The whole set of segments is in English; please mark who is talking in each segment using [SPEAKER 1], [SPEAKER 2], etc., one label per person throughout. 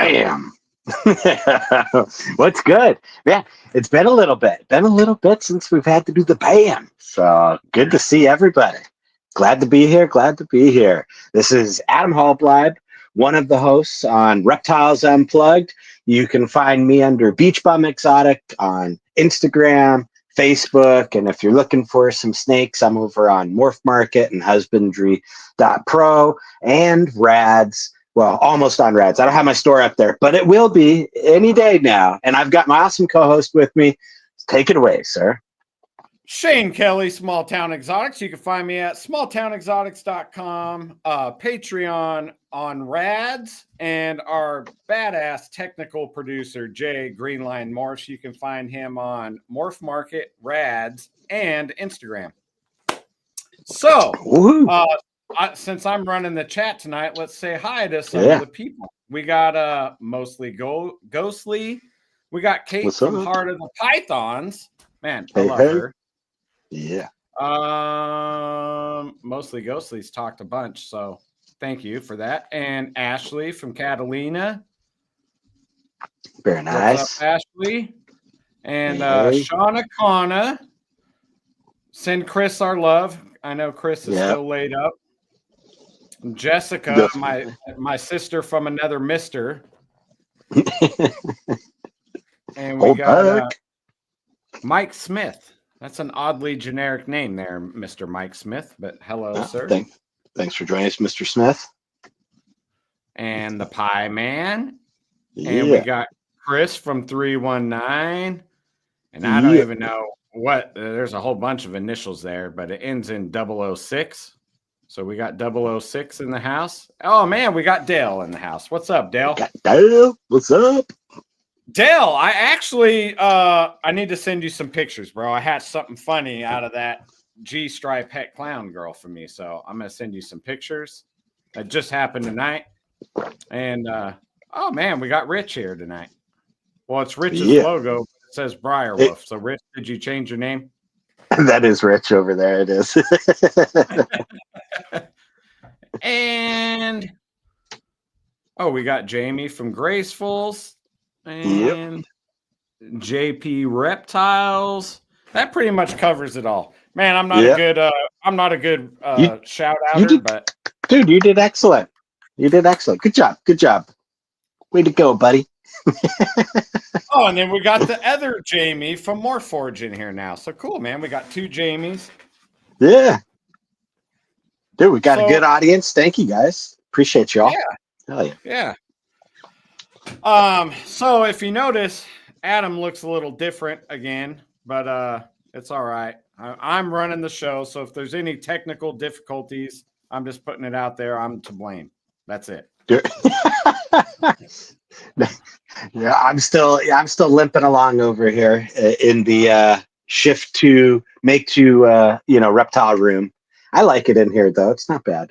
[SPEAKER 1] Bam. What's good? Yeah, it's been a little bit. Since we've had to do the bam. So good to see everybody. Glad to be here. This is Adam Halbleib, one of the hosts on Reptiles Unplugged. You can find me under Bum Exotic on Instagram, Facebook, and if you're looking for some snakes, I'm over on Morph Market and Husbandry.pro and Rads. Well, almost on Rads. I don't have my store up there, but it will be any day now. And I've got my awesome co-host with me. Take it away, sir.
[SPEAKER 2] Shane Kelley, Small Town Exotics. You can find me at smalltownexotics.com, Patreon on Rads, and our badass technical producer, Jay Greenline Morphs. You can find him on Morph Market, Rads, and Instagram. So, since I'm running the chat tonight, let's say hi to some of the people. We got mostly Ghostly. We got Kate from Heart of the Pythons. Man, I love her.
[SPEAKER 1] Yeah.
[SPEAKER 2] Mostly Ghostly's talked a bunch, so thank you for that. And Ashley from Catalina.
[SPEAKER 1] Very nice.
[SPEAKER 2] What's up, Ashley? And Shauna Kana. Send Chris our love. I know Chris is still laid up. Jessica, my sister from another mister. And we got Mike Smith. That's an oddly generic name there, Mr. Mike Smith, but hello, sir.
[SPEAKER 1] Thanks for joining us, Mr. Smith.
[SPEAKER 2] And the Pie Man. And we got Chris from 319. And I don't even know what, there's a whole bunch of initials there, but it ends in 006. So we got 006 in the house. Oh, man, we got Dale in the house. What's up, Dale?
[SPEAKER 1] Dale, what's up?
[SPEAKER 2] Dale, I actually, I need to send you some pictures, bro. I had something funny out of that G-stripe het clown girl for me. So I'm going to send you some pictures. It just happened tonight. And, oh, man, we got Rich here tonight. Well, it's Rich's logo. It says Briarwolf. So, Rich, did you change your name?
[SPEAKER 1] That is Rich over there. It is.
[SPEAKER 2] And, we got Jamie from Gracefuls. And JP Reptiles. That pretty much covers it all. Man, I'm not a good shout outer, but
[SPEAKER 1] dude, you did excellent. Good job. Way to go, buddy.
[SPEAKER 2] Oh, and then we got the other Jamie from Morphforge in here now. So cool, man. We got two Jamies.
[SPEAKER 1] Yeah. Dude, we got a good audience. Thank you guys. Appreciate y'all.
[SPEAKER 2] Yeah.
[SPEAKER 1] Hell yeah.
[SPEAKER 2] Yeah. So if you notice, Adam looks a little different again, but it's all right. I'm running the show, so if there's any technical difficulties, I'm just putting it out there. I'm to blame. That's it.
[SPEAKER 1] Yeah, I'm still limping along over here in the shift to make to reptile room. I like it in here though. It's not bad.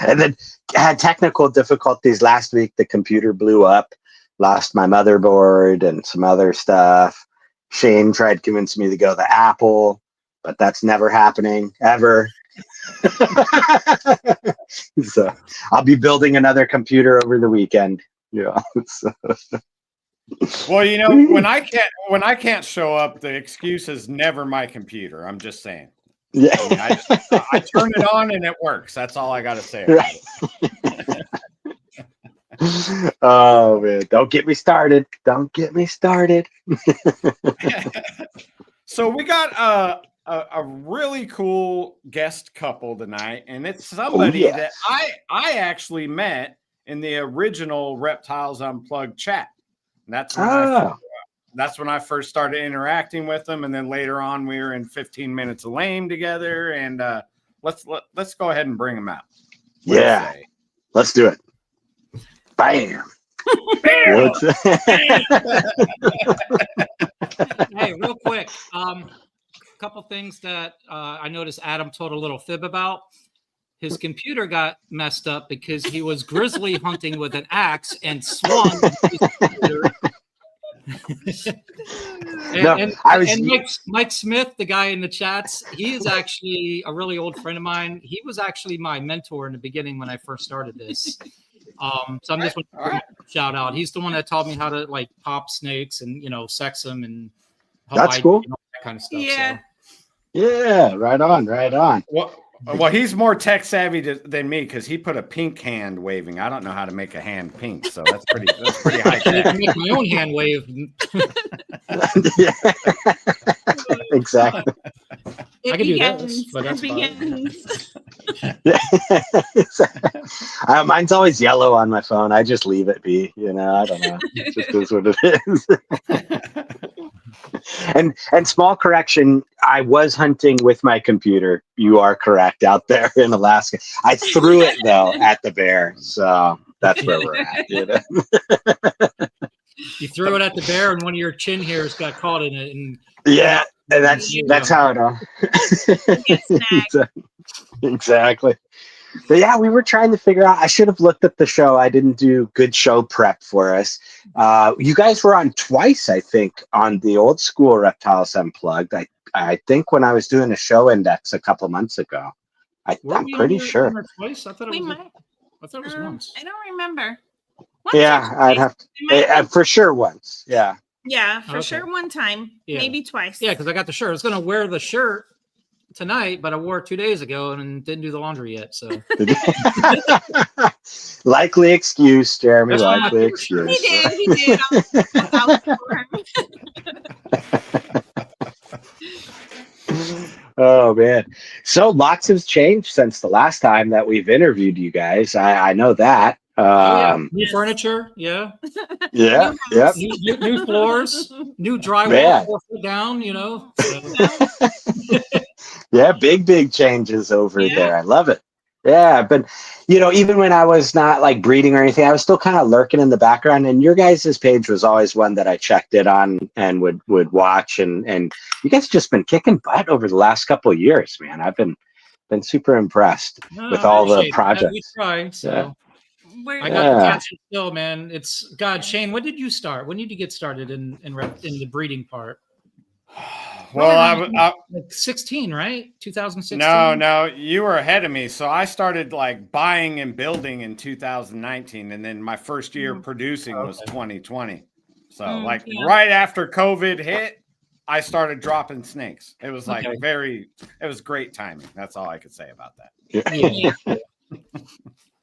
[SPEAKER 1] And then I had technical difficulties last week. The computer blew up, lost my motherboard and some other stuff. Shane tried to convince me to go to Apple, but that's never happening ever. So I'll be building another computer over the weekend. Yeah.
[SPEAKER 2] Well, when I can't show up, the excuse is never my computer. I'm just saying.
[SPEAKER 1] Yeah.
[SPEAKER 2] I turn it on and it works. That's all I got to say.
[SPEAKER 1] Right. Oh man, don't get me started.
[SPEAKER 2] So we got a really cool guest couple tonight, and it's somebody that I actually met in the original Reptiles Unplugged chat. And that's when I first started interacting with them, and then later on we were in 15 Minutes of Lame together. And let's go ahead and bring them out.
[SPEAKER 1] Let's do it. Bam.
[SPEAKER 3] Hey, real quick, a couple things that I noticed Adam told a little fib about. His computer got messed up because he was grizzly hunting with an axe and swung his computer. Mike Smith, the guy in the chats, he is actually a really old friend of mine. He was actually my mentor in the beginning when I first started this. So I'm just going
[SPEAKER 2] All right.
[SPEAKER 3] to shout out. He's the one that taught me how to like pop snakes and sex them and
[SPEAKER 1] That's cool.
[SPEAKER 3] That kind of stuff.
[SPEAKER 4] Yeah.
[SPEAKER 3] So.
[SPEAKER 1] Yeah, right on, right on.
[SPEAKER 2] Well, he's more tech savvy than me because he put a pink hand waving. I don't know how to make a hand pink, so that's pretty high
[SPEAKER 3] I
[SPEAKER 2] tech.
[SPEAKER 3] can make my own hand wave.
[SPEAKER 1] Yeah. Exactly.
[SPEAKER 3] I can do this, but that's
[SPEAKER 1] Mine's always yellow on my phone. I just leave it be. I don't know. It just is what it is. And small correction, I was hunting with my computer. You are correct, out there in Alaska. I threw it though at the bear, so that's where we're at.
[SPEAKER 3] You threw it at the bear, and one of your chin hairs got caught in it. And
[SPEAKER 1] yeah, and that's how it. Exactly. But yeah, we were trying to figure out. I should have looked at the show. I didn't do good show prep for us. You guys were on twice, I think, on the old school Reptiles Unplugged. I think when I was doing a show index a couple months ago. I'm pretty sure.
[SPEAKER 3] Twice? I thought it was once.
[SPEAKER 4] I don't remember.
[SPEAKER 1] Yeah, I'd have to, for sure once. Yeah.
[SPEAKER 4] Yeah, for sure one time, maybe twice.
[SPEAKER 3] Yeah, because I got the shirt. I was going to wear the shirt tonight, but I wore it 2 days ago and didn't do the laundry yet. So
[SPEAKER 1] likely excuse, Jeremy. Likely excuse.
[SPEAKER 4] He did. I'll for him.
[SPEAKER 1] Oh man. So lots has changed since the last time that we've interviewed you guys. I know that.
[SPEAKER 3] New furniture, yeah.
[SPEAKER 1] Yeah. Yep.
[SPEAKER 3] New floors, new drywall 4 foot down, So.
[SPEAKER 1] Yeah, big changes over there. I love it. Yeah, but even when I was not like breeding or anything, I was still kind of lurking in the background. And your guys' page was always one that I checked it on and would watch. And you guys just been kicking butt over the last couple of years, man. I've been super impressed with all the projects.
[SPEAKER 3] We try, so.
[SPEAKER 1] Yeah.
[SPEAKER 3] I got the attention still, man. It's God, Shane. When did you start? When did you get started in the breeding part?
[SPEAKER 2] Well, I
[SPEAKER 3] like 16, right? 2016.
[SPEAKER 2] No, you were ahead of me. So I started like buying and building in 2019, and then my first year producing was 2020. So right after COVID hit, I started dropping snakes. It was like it was great timing. That's all I could say about that.
[SPEAKER 3] Yeah.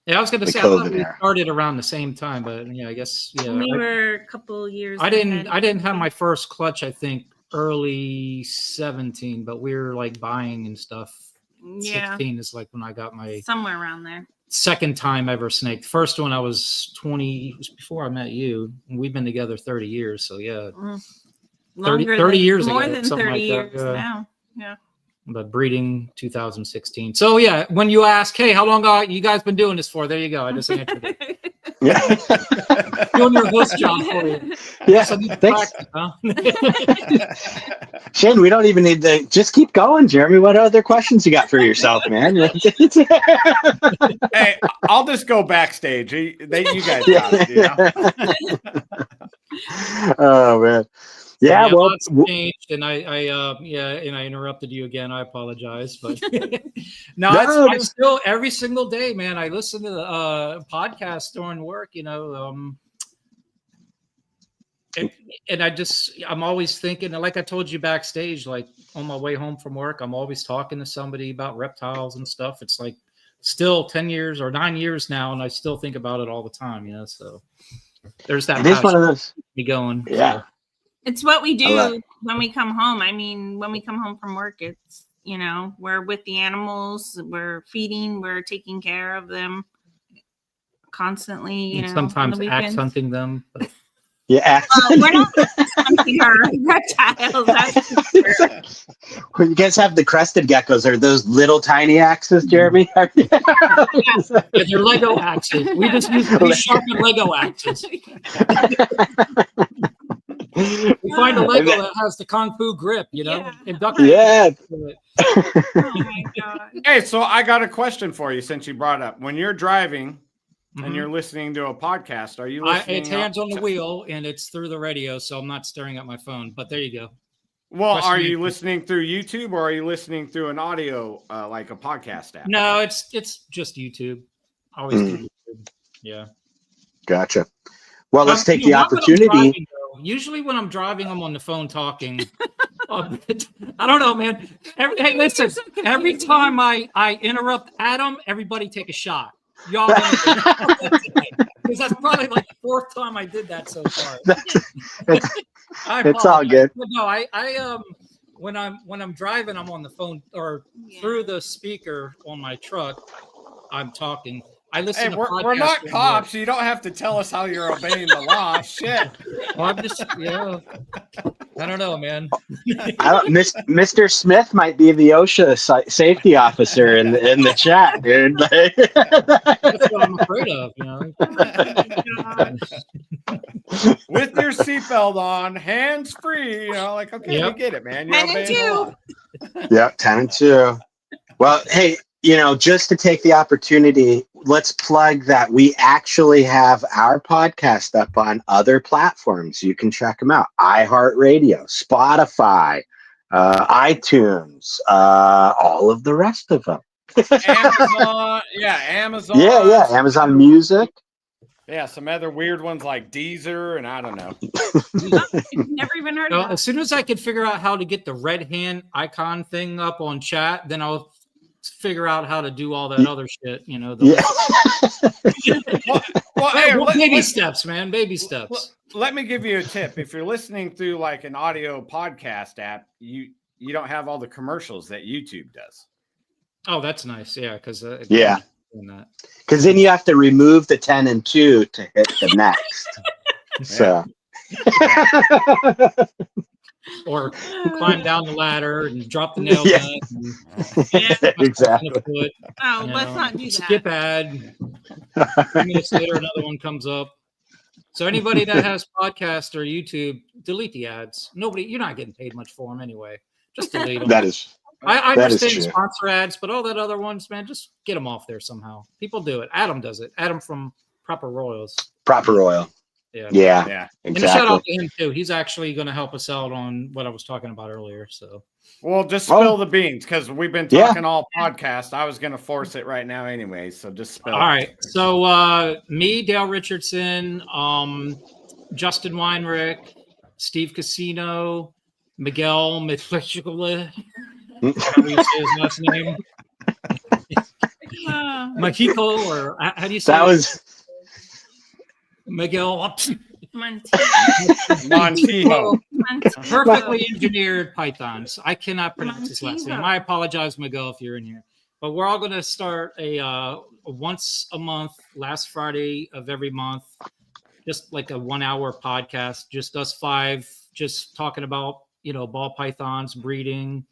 [SPEAKER 3] Yeah, I was going to say I thought we started around the same time, but I guess
[SPEAKER 4] we were a couple years.
[SPEAKER 3] I didn't have my first clutch. I think early 17, but we were like buying and stuff. 16 is like when I got my
[SPEAKER 4] somewhere around there.
[SPEAKER 3] Second time ever snake. First one I was 20. It was before I met you. We've been together 30 years. So yeah, 30 years
[SPEAKER 4] more
[SPEAKER 3] ago,
[SPEAKER 4] than 30 years now. Yeah.
[SPEAKER 3] But breeding 2016. So yeah, when you ask, hey, how long you guys been doing this for? There you go. I just answered it.
[SPEAKER 1] Yeah.
[SPEAKER 3] Doing your host job for you.
[SPEAKER 1] Yeah.
[SPEAKER 3] Thanks.
[SPEAKER 1] Practice, huh? Shane, we don't even need to just keep going, Jeremy. What other questions you got for yourself, man?
[SPEAKER 2] Hey, I'll just go backstage. You guys got it.
[SPEAKER 1] Oh man. Yeah, well,
[SPEAKER 3] lots changed, and I interrupted you again. I apologize, but I still every single day, man. I listen to the podcast during work, and I'm always thinking, like I told you backstage, like on my way home from work, I'm always talking to somebody about reptiles and stuff. It's like still 10 years or 9 years now, and I still think about it all the time. So there's that.
[SPEAKER 1] It is one of those.
[SPEAKER 3] Be going.
[SPEAKER 1] Yeah.
[SPEAKER 3] So.
[SPEAKER 4] It's what we do when we come home. I mean, when we come home from work, it's, we're with the animals, we're feeding, we're taking care of them constantly,
[SPEAKER 3] sometimes axe hunting them. But...
[SPEAKER 1] Yeah.
[SPEAKER 4] We're not hunting our reptiles. That's for sure.
[SPEAKER 1] When you guys have the crested geckos, are those little tiny axes, Jeremy?
[SPEAKER 3] They're Lego axes. We just use sharpened Lego axes. We find a Lego that has the Kung Fu grip, and duct tape.
[SPEAKER 1] Yeah.
[SPEAKER 4] Oh my God.
[SPEAKER 2] Hey, so I got a question for you since you brought up when you're driving and you're listening to a podcast. Are you listening?
[SPEAKER 3] It's hands on the wheel and it's through the radio, so I'm not staring at my phone. But there you go.
[SPEAKER 2] Well, are you listening through YouTube or are you listening through an audio like a podcast app?
[SPEAKER 3] No, it's just YouTube. Always do YouTube. Yeah.
[SPEAKER 1] Gotcha. Well, let's take the
[SPEAKER 3] not when I'm
[SPEAKER 1] opportunity.
[SPEAKER 3] driving, though. Usually when I'm driving, I'm on the phone talking. I don't know, man. Hey, listen, every time I interrupt Adam, everybody take a shot. Y'all because that's probably like the fourth time I did that so far.
[SPEAKER 1] It's all good.
[SPEAKER 3] But no, I when I'm driving, I'm on the phone or through the speaker on my truck, I'm talking. I listen to podcasts.
[SPEAKER 2] We're not cops. You don't have to tell us how you're obeying the law. Shit.
[SPEAKER 3] Well, I'm just, I don't know, man.
[SPEAKER 1] Mr. Smith might be the OSHA safety officer in the chat, dude.
[SPEAKER 3] That's what I'm afraid of,
[SPEAKER 2] With your seatbelt on, hands free, like, okay, we get it, man. You're
[SPEAKER 4] 10 and 2.
[SPEAKER 1] Yeah, 10 and 2. Well, hey, just to take the opportunity, let's plug that we actually have our podcast up on other platforms. You can check them out. iHeartRadio, Spotify, iTunes, all of the rest of them.
[SPEAKER 2] Amazon. Amazon.
[SPEAKER 1] Yeah, Amazon Music.
[SPEAKER 2] Yeah, some other weird ones like Deezer, and I don't know.
[SPEAKER 4] Never even heard of that.
[SPEAKER 3] As soon as I could figure out how to get the red hand icon thing up on chat, then I'll figure out how to do all that other shit, baby steps, man. Baby steps.
[SPEAKER 2] Let me give you a tip. If you're listening through like an audio podcast app, you don't have all the commercials that YouTube does. Oh,
[SPEAKER 3] that's nice. Yeah, because
[SPEAKER 1] because then you have to remove the 10 and 2 to hit the next. So
[SPEAKER 3] or climb down the ladder and drop the nail gun.
[SPEAKER 1] Exactly.
[SPEAKER 4] Let's not do that.
[SPEAKER 3] Skip ad. 2 minutes later, another one comes up. So anybody that has podcast or YouTube, delete the ads. You're not getting paid much for them anyway. Just delete them.
[SPEAKER 1] That is.
[SPEAKER 3] I understand sponsor ads, but all that other ones, man, just get them off there somehow. People do it. Adam does it. Adam from Proper Royals.
[SPEAKER 1] Proper Oil. Yeah.
[SPEAKER 3] Exactly. And a shout out to him too. He's actually going to help us out on what I was talking about earlier. So,
[SPEAKER 2] well, just spill the beans because we've been talking all podcast. I was going to force it right now anyway, so just spill.
[SPEAKER 3] All right. So, me, Dale Richardson, Justin Weinrich, Steve Casino, Miguel Michele. How do you say his last name? Mexico, or how do you say
[SPEAKER 1] that? Was
[SPEAKER 3] Miguel
[SPEAKER 2] Montijo.
[SPEAKER 3] Perfectly engineered pythons. I cannot pronounce his last name. I apologize, Miguel, if you're in here. But we're all going to start a once a month, last Friday of every month, just like a 1 hour podcast, just us 5, just talking about, ball pythons, breeding,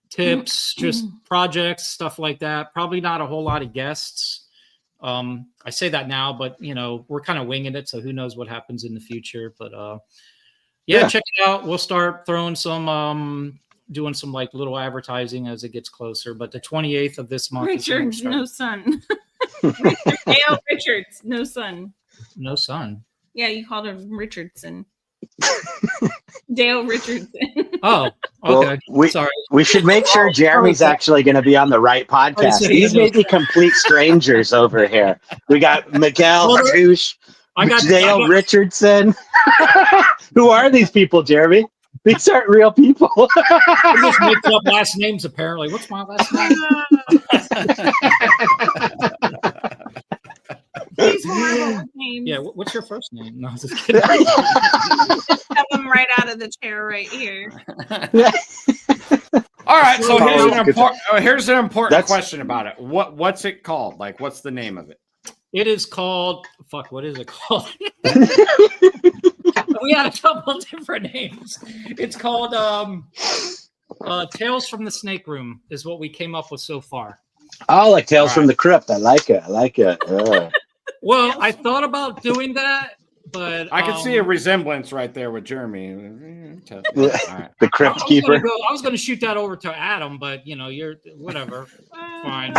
[SPEAKER 3] tips, just projects, stuff like that. Probably not a whole lot of guests. I say that now, but we're kind of winging it, so who knows what happens in the future. But check it out. We'll start throwing some doing some like little advertising as it gets closer. But the 28th of this month,
[SPEAKER 4] Richards, no son. Dale Richards, no son.
[SPEAKER 3] No son.
[SPEAKER 4] Yeah, you called him Richardson. Dale Richardson.
[SPEAKER 3] Oh, okay.
[SPEAKER 1] Well,
[SPEAKER 3] sorry.
[SPEAKER 1] We should make sure Jeremy's actually going to be on the right podcast. These may be complete strangers over here. We got Miguel Touche, Dale Richardson. Who are these people, Jeremy? These aren't real people.
[SPEAKER 3] I just make up last names, apparently. What's my last name? Yeah, what's your first name? No, just kidding.
[SPEAKER 4] Just have them right out of the chair right here.
[SPEAKER 2] All right, so here's an important question about it. What's it called? Like, what's the name of it?
[SPEAKER 3] It is called what is it called? We had a couple different names. It's called Tales from the Snake Room is what we came up with so far.
[SPEAKER 1] Oh, like Tales from the Crypt. I like it.
[SPEAKER 3] Well, I thought about doing that, but
[SPEAKER 2] I can see a resemblance right there with Jeremy.
[SPEAKER 1] The Crypt Keeper.
[SPEAKER 3] I was going to shoot that over to Adam, but you're whatever. Fine.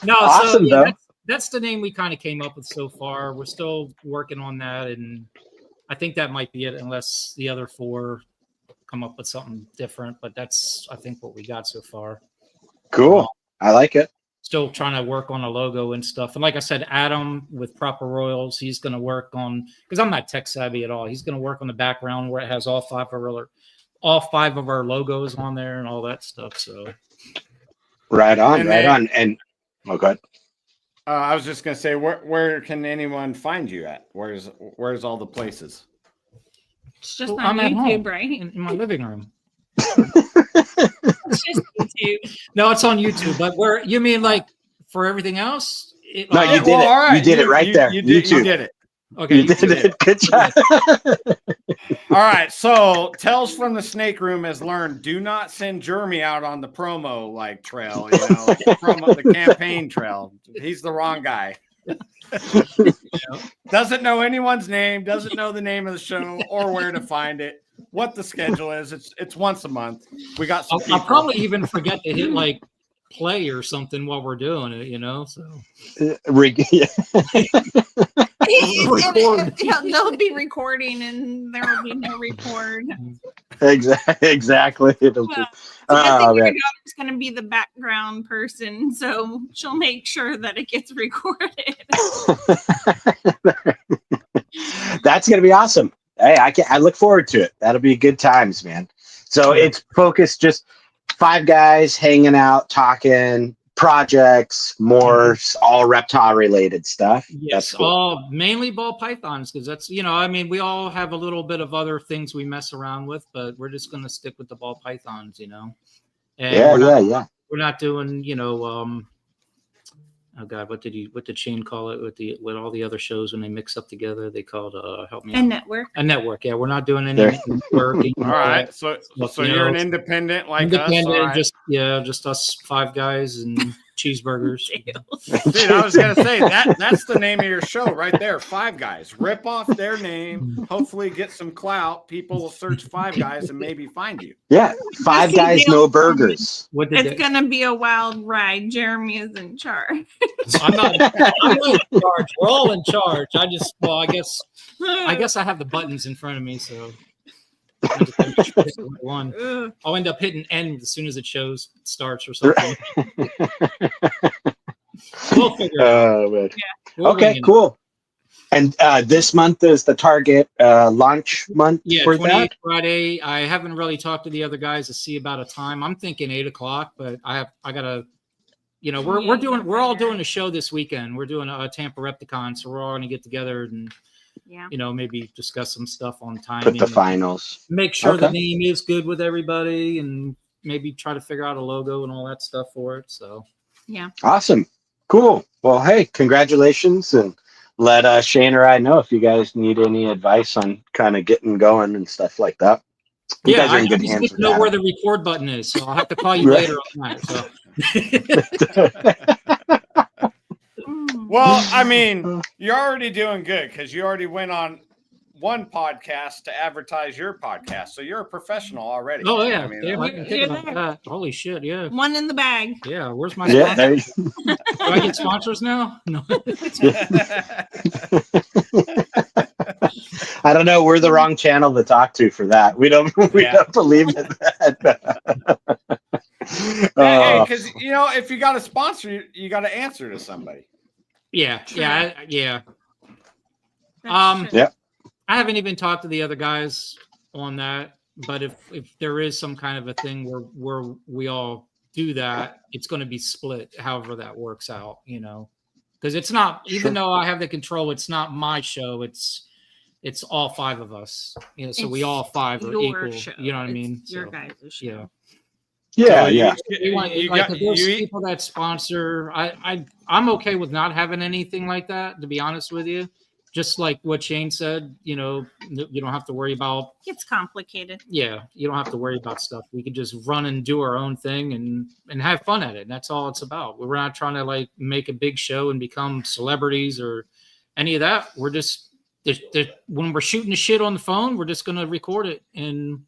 [SPEAKER 3] No,
[SPEAKER 1] awesome,
[SPEAKER 3] so that's the name we kind of came up with so far. We're still working on that, and I think that might be it, unless the other 4 come up with something different. But that's, I think, what we got so far.
[SPEAKER 1] Cool. I like it.
[SPEAKER 3] still trying to work on a logo and stuff. And like I said, Adam with Proper Royals, he's going to work on, because I'm not tech savvy at all. He's going to work on the background where it has all five of our logos on there and all that stuff. So
[SPEAKER 1] right on. And good.
[SPEAKER 2] I was just gonna say, where can anyone find you at? Where's all the places?
[SPEAKER 4] It's just
[SPEAKER 3] I'm
[SPEAKER 4] on
[SPEAKER 3] at home,
[SPEAKER 4] YouTube, right?
[SPEAKER 3] in my living room.
[SPEAKER 4] It's just YouTube.
[SPEAKER 3] No, it's on YouTube. But where you mean like for everything else?
[SPEAKER 1] No, you did it.
[SPEAKER 2] All right.
[SPEAKER 1] You did it right there.
[SPEAKER 2] You did it.
[SPEAKER 3] Okay,
[SPEAKER 1] You did it. Good job.
[SPEAKER 2] All right. So Tells from the Snake Room has learned: do not send Jeremy out on the promo trail. The campaign trail. He's the wrong guy. Doesn't know anyone's name. Doesn't know the name of the show or where to find it. What the schedule is. It's once a month. We got some.
[SPEAKER 3] I'll probably even forget to hit like play or something while we're doing it. So
[SPEAKER 4] They'll be recording and there will be no record.
[SPEAKER 1] Exactly. It'll be,
[SPEAKER 4] I think your daughter's going to be the background person, so she'll make sure that it gets recorded.
[SPEAKER 1] That's going to be awesome. Hey, I look forward to it. That'll be good times, man. So it's focused just 5 guys hanging out, talking projects, morphs, all reptile related stuff.
[SPEAKER 3] Yes,
[SPEAKER 1] that's cool.
[SPEAKER 3] all mainly ball pythons, because that's we all have a little bit of other things we mess around with, but we're just going to stick with the ball pythons, And we're not doing oh God, what did Shane call it with all the other shows when they mix up together? They called help me
[SPEAKER 4] out. A network.
[SPEAKER 3] Yeah, we're not doing any networking.
[SPEAKER 2] All right, so you're an independent like us. Right.
[SPEAKER 3] Just us 5 guys and cheeseburgers.
[SPEAKER 2] Dude, I was gonna say that's the name of your show right there. 5 Guys. Rip off their name. Hopefully, get some clout. People will search 5 Guys and maybe find you.
[SPEAKER 1] Yeah, 5 Guys, no burgers.
[SPEAKER 4] It's gonna be a wild ride. Jeremy is in charge.
[SPEAKER 3] I'm not in charge. We're all in charge. I guess I have the buttons in front of me, so one. I'll end up hitting end as soon as it starts or something. We'll figure it out.
[SPEAKER 1] Man. Yeah. Okay, cool. And this month is the target launch month for
[SPEAKER 3] 28th
[SPEAKER 1] that?
[SPEAKER 3] Friday. I haven't really talked to the other guys to see about a time. I'm thinking 8:00, but I gotta. We're all doing a show this weekend. We're doing a Tampa Repticon, so we're all gonna get together and maybe discuss some stuff on timing.
[SPEAKER 1] Put the finals.
[SPEAKER 3] Make sure the name is good with everybody, and maybe try to figure out a logo and all that stuff for it. So
[SPEAKER 4] yeah,
[SPEAKER 1] awesome, cool. Well, hey, congratulations, and let Shane or I know if you guys need any advice on kind of getting going and stuff like that. You guys are in good hands.
[SPEAKER 3] I just know where the record button is, so I'll have to call you later on that. So.
[SPEAKER 2] Well, I mean, you're already doing good because you already went on one podcast to advertise your podcast, so you're a professional already.
[SPEAKER 3] Oh yeah,
[SPEAKER 2] I mean,
[SPEAKER 3] I can think about that. Holy shit, yeah.
[SPEAKER 4] One in the bag.
[SPEAKER 3] Yeah, where's my sponsor? Do I get sponsors now? No.
[SPEAKER 1] I don't know. We're the wrong channel to talk to for that. We don't believe in that.
[SPEAKER 2] Hey, because if you got a sponsor, you got to answer to somebody.
[SPEAKER 3] Yeah. Yeah. I haven't even talked to the other guys on that, but if there is some kind of a thing where we all do that, it's going to be split. However that works out, because it's not. Even though I have the control, it's not my show. It's all 5 of us. So we all 5 are equal.
[SPEAKER 4] Show.
[SPEAKER 3] You know what I mean?
[SPEAKER 4] Your guys' show.
[SPEAKER 1] Yeah.
[SPEAKER 3] If there's people that sponsor, I'm okay with not having anything like that, to be honest with you. Just like what Shane said, you don't have to worry about.
[SPEAKER 4] It's complicated.
[SPEAKER 3] Yeah, you don't have to worry about stuff. We can just run and do our own thing and have fun at it. And that's all it's about. We're not trying to make a big show and become celebrities or any of that. We're just when we're shooting the shit on the phone, we're just going to record it and.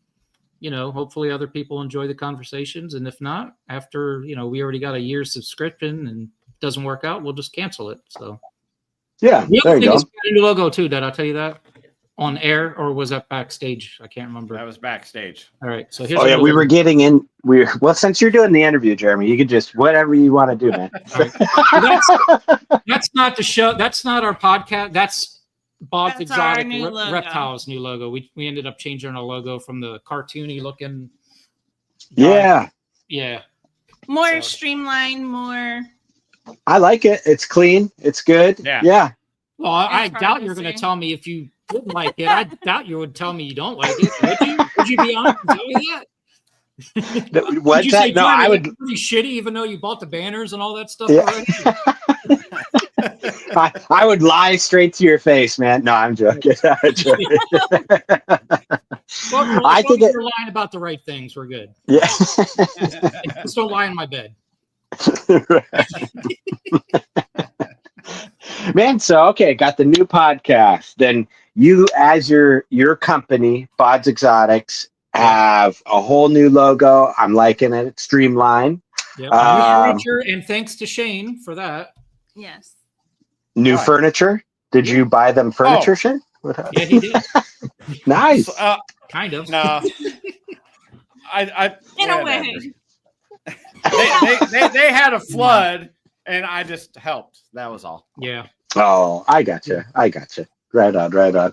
[SPEAKER 3] Hopefully other people enjoy the conversations. And if not, after, we already got a year's subscription and it doesn't work out, we'll just cancel it. So,
[SPEAKER 1] yeah,
[SPEAKER 3] the
[SPEAKER 1] there
[SPEAKER 3] other
[SPEAKER 1] you
[SPEAKER 3] thing
[SPEAKER 1] go.
[SPEAKER 3] is a new logo too. Did I tell you that? on air, or was that backstage? I can't remember.
[SPEAKER 2] That was backstage.
[SPEAKER 3] All right. So here's
[SPEAKER 1] Oh yeah, we were getting in. Well, since you're doing the interview, Jeremy, you could just whatever you want to do, man.
[SPEAKER 3] That's not the show. That's not our podcast. That's Bauds
[SPEAKER 4] That's our
[SPEAKER 3] Exotic
[SPEAKER 4] new logo.
[SPEAKER 3] Reptiles new logo. We ended up changing our logo from the cartoony looking.
[SPEAKER 1] Yeah,
[SPEAKER 3] Yeah.
[SPEAKER 4] More
[SPEAKER 3] So-
[SPEAKER 4] streamlined, more.
[SPEAKER 1] I like it. It's clean. It's good.
[SPEAKER 2] Yeah.
[SPEAKER 1] Yeah.
[SPEAKER 3] Well, I
[SPEAKER 4] It's hard
[SPEAKER 3] doubt
[SPEAKER 4] to
[SPEAKER 3] you're going to
[SPEAKER 4] say.
[SPEAKER 3] tell me if you didn't like it. I doubt you would tell me you don't like it. Would you? Would you be honest and tell me that? Would
[SPEAKER 1] What's
[SPEAKER 3] you
[SPEAKER 1] that?
[SPEAKER 3] say,
[SPEAKER 1] No,
[SPEAKER 3] Jeremy,
[SPEAKER 1] I would.
[SPEAKER 3] that's pretty shitty, even though you bought the banners and all that stuff
[SPEAKER 1] Yeah.
[SPEAKER 3] already?
[SPEAKER 1] I would lie straight to your face, man. No, I'm joking. I'm joking.
[SPEAKER 3] Well,
[SPEAKER 1] I
[SPEAKER 3] I
[SPEAKER 1] think
[SPEAKER 3] think you're lying about the right things. We're good.
[SPEAKER 1] Yeah.
[SPEAKER 3] Just don't lie in my bed.
[SPEAKER 1] Man, so okay, got the new podcast. Then you, as your company, Bauds Exotics, have a whole new logo. I'm liking it. It's streamlined.
[SPEAKER 3] Yep. Furniture, and thanks to Shane for that.
[SPEAKER 4] Yes.
[SPEAKER 1] New
[SPEAKER 2] Right.
[SPEAKER 1] furniture. Did you buy them furniture, Shane?
[SPEAKER 3] Yeah, he did.
[SPEAKER 1] Nice.
[SPEAKER 3] Kind of.
[SPEAKER 2] No. I
[SPEAKER 4] In a
[SPEAKER 2] whatever.
[SPEAKER 4] way.
[SPEAKER 2] They had a flood and I just helped. That was all.
[SPEAKER 3] Yeah.
[SPEAKER 1] Oh, I gotcha. Right on, right on.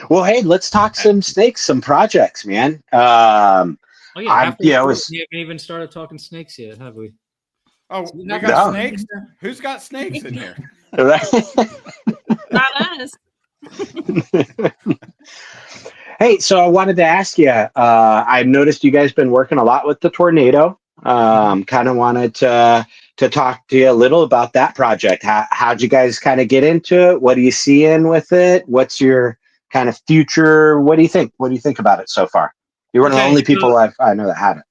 [SPEAKER 1] Well, hey, let's talk some snakes, some projects, man.
[SPEAKER 3] Oh yeah.
[SPEAKER 1] we
[SPEAKER 3] haven't even started talking snakes yet, have we?
[SPEAKER 2] Oh, we got
[SPEAKER 1] No.
[SPEAKER 2] snakes? Who's got snakes in here?
[SPEAKER 1] right?
[SPEAKER 4] Not us.
[SPEAKER 1] Hey, so I wanted to ask you. I noticed you guys been working a lot with the tornado. Kind of wanted to talk to you a little about that project. How'd you guys kind of get into it? What are you seeing with it? What's your kind of future? What do you think? What do you think about it so far? You're one of the
[SPEAKER 3] Okay,
[SPEAKER 1] only people I know that had it.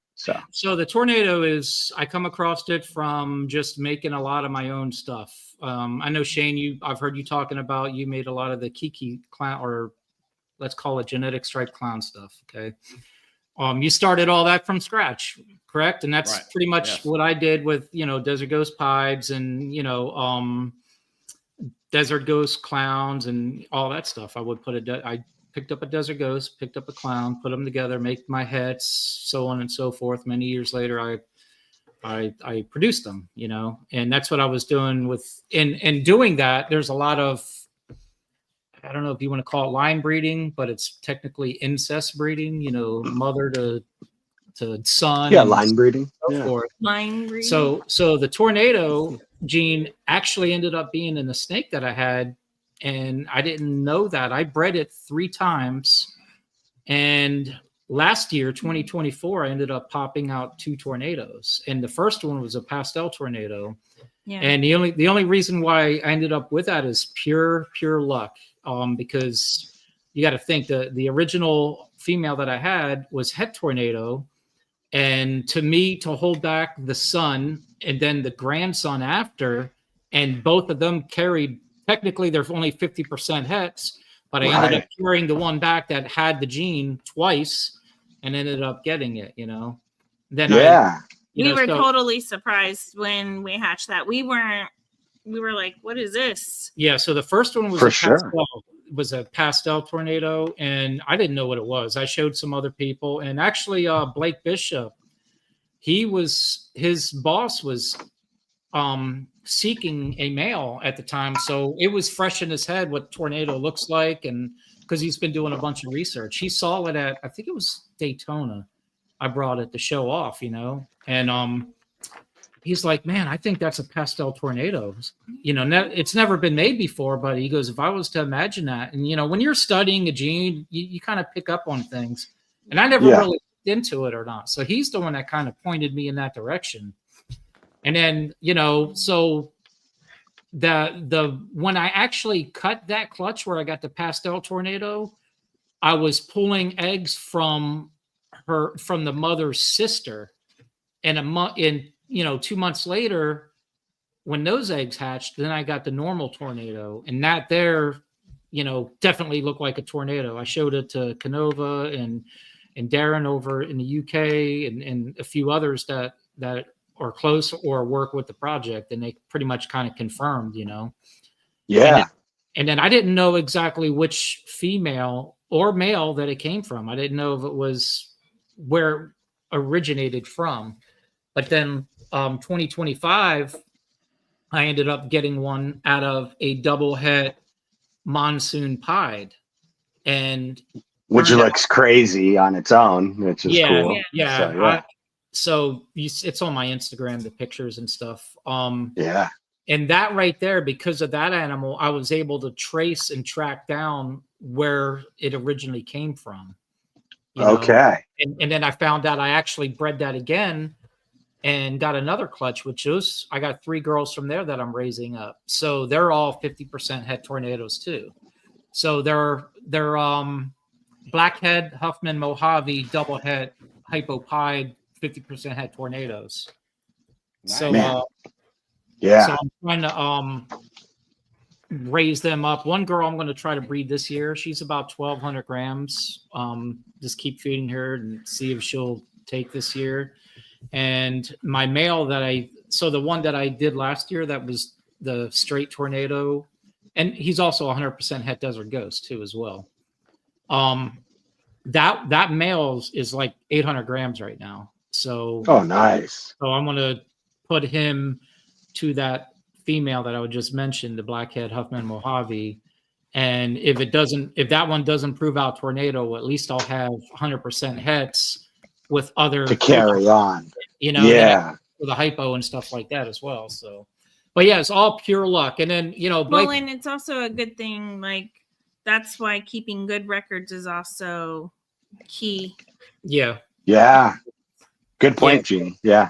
[SPEAKER 3] So the tornado is, I come across it from just making a lot of my own stuff. I know Shane, I've heard you talking about, you made a lot of the Kiki clown, or let's call it genetic striped clown stuff. Okay. You started all that from scratch, correct? And that's
[SPEAKER 2] Right.
[SPEAKER 3] pretty much
[SPEAKER 2] Yes.
[SPEAKER 3] what I did with, Desert Ghost Pieds and, Desert Ghost clowns and all that stuff. I picked up a Desert Ghost, picked up a clown, put them together, make my heads, so on and so forth. Many years later, I produced them, and that's what I was doing with, and doing that. There's a lot of, I don't know if you want to call it line breeding, but it's technically incest breeding, mother to son.
[SPEAKER 1] Yeah,
[SPEAKER 3] and
[SPEAKER 1] line breeding.
[SPEAKER 3] so
[SPEAKER 1] Yeah.
[SPEAKER 3] forth.
[SPEAKER 4] Line breed.
[SPEAKER 3] So the tornado gene actually ended up being in the snake that I had, and I didn't know that. I bred it 3 times, and last year, 2024, I ended up popping out 2 tornadoes, and the first one was a pastel tornado.
[SPEAKER 4] yeah.
[SPEAKER 3] And the only reason why I ended up with that is pure luck, because you got to think the original female that I had was het tornado, and to hold back the son and then the grandson after, and both of them carried, technically they're only 50% hets, but I ended up carrying the one back that had the gene twice and ended up getting it. Then
[SPEAKER 4] we were totally surprised when we hatched that. We were like, what is this?
[SPEAKER 3] Yeah, so the first one was
[SPEAKER 1] For
[SPEAKER 3] a
[SPEAKER 1] sure.
[SPEAKER 3] pastel tornado, and I didn't know what it was. I showed some other people, and actually Blake Bishop, his boss was seeking a male at the time, so it was fresh in his head what tornado looks like, and because he's been doing a bunch of research. He saw it at, I think it was Daytona. I brought it to show off, and he's like, man, I think that's a pastel tornado. It's never been made before, but he goes, if I was to imagine that, and when you're studying a gene, you kind of pick up on things, and I never really looked into it or not. So he's the one that kind of pointed me in that direction. And then, so when I actually cut that clutch where I got the pastel tornado, I was pulling eggs from the mother's sister, and 2 months later, when those eggs hatched, then I got the normal tornado, and that there, definitely looked like a tornado. I showed it to Canova and Darren over in the UK and a few others that are close or work with the project, and they pretty much kind of confirmed,
[SPEAKER 1] Yeah.
[SPEAKER 3] And then I didn't know exactly which female or male that it came from. I didn't know if it was where it originated from. But then 2025, I ended up getting one out of a double het monsoon pied. And
[SPEAKER 1] which looks crazy on its own, which is cool.
[SPEAKER 3] Yeah. So it's on my Instagram, the pictures and stuff.
[SPEAKER 1] Yeah.
[SPEAKER 3] And that right there, because of that animal, I was able to trace and track down where it originally came from.
[SPEAKER 1] Okay.
[SPEAKER 3] And then I found out I actually bred that again and got another clutch, which was, I got 3 girls from there that I'm raising up. So they're all 50% het tornadoes too. So they're blackhead, Huffman, Mojave, double het, hypopied, 50% het tornadoes.
[SPEAKER 2] Nice.
[SPEAKER 3] So, so I'm trying to raise them up. One girl I'm going to try to breed this year. She's about 1,200 grams. Just keep feeding her and see if she'll take this year. And my male the one that I did last year, that was the straight tornado. And he's also 100% het desert ghost too, as well. That male is like 800 grams right now. So,
[SPEAKER 1] nice.
[SPEAKER 3] So I'm going to put him to that female that I would just mention, the blackhead Huffman Mojave. And if that one doesn't prove out tornado, at least I'll have 100% hets with other
[SPEAKER 1] to carry on,
[SPEAKER 3] with the hypo and stuff like that as well. So, but yeah, it's all pure luck. And then,
[SPEAKER 4] well, and it's also a good thing. Like, that's why keeping good records is also key.
[SPEAKER 3] Yeah.
[SPEAKER 1] Yeah. Good point, Genie. Yeah,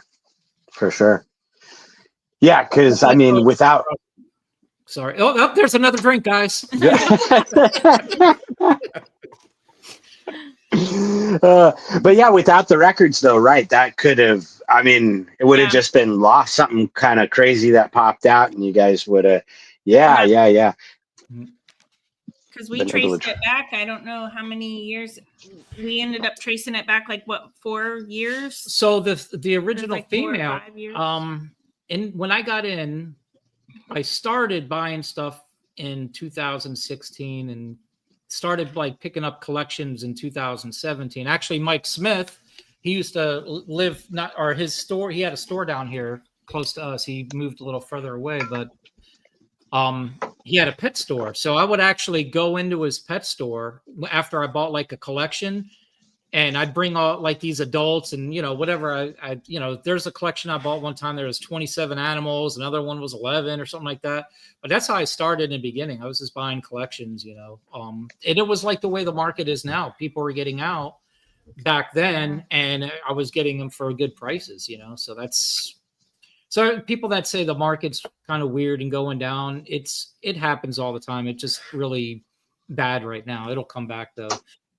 [SPEAKER 1] for sure. Yeah, because I mean, without.
[SPEAKER 3] Sorry. Oh, there's another drink, guys.
[SPEAKER 1] But yeah, without the records, though, right? That could have. I mean, it would have just been lost. Something kind of crazy that popped out, and you guys would have. Yeah.
[SPEAKER 4] Because we traced it back. I don't know how many years. We ended up tracing it back, like what, 4 years?
[SPEAKER 3] So the original
[SPEAKER 4] like
[SPEAKER 3] female,
[SPEAKER 4] 4 or 5 years.
[SPEAKER 3] and when I got in, I started buying stuff in 2016 and started like picking up collections in 2017. Actually, Mike Smith, he used to live his store. He had a store down here close to us. He moved a little further away, but he had a pet store. So I would actually go into his pet store after I bought like a collection, and I'd bring all like these adults and, whatever I there's a collection I bought one time. There was 27 animals. Another one was 11 or something like that. But that's how I started in the beginning. I was just buying collections, and it was like the way the market is now. People were getting out back then, and I was getting them for good prices, So people that say the market's kind of weird and going down, it happens all the time. It's just really bad right now. It'll come back though.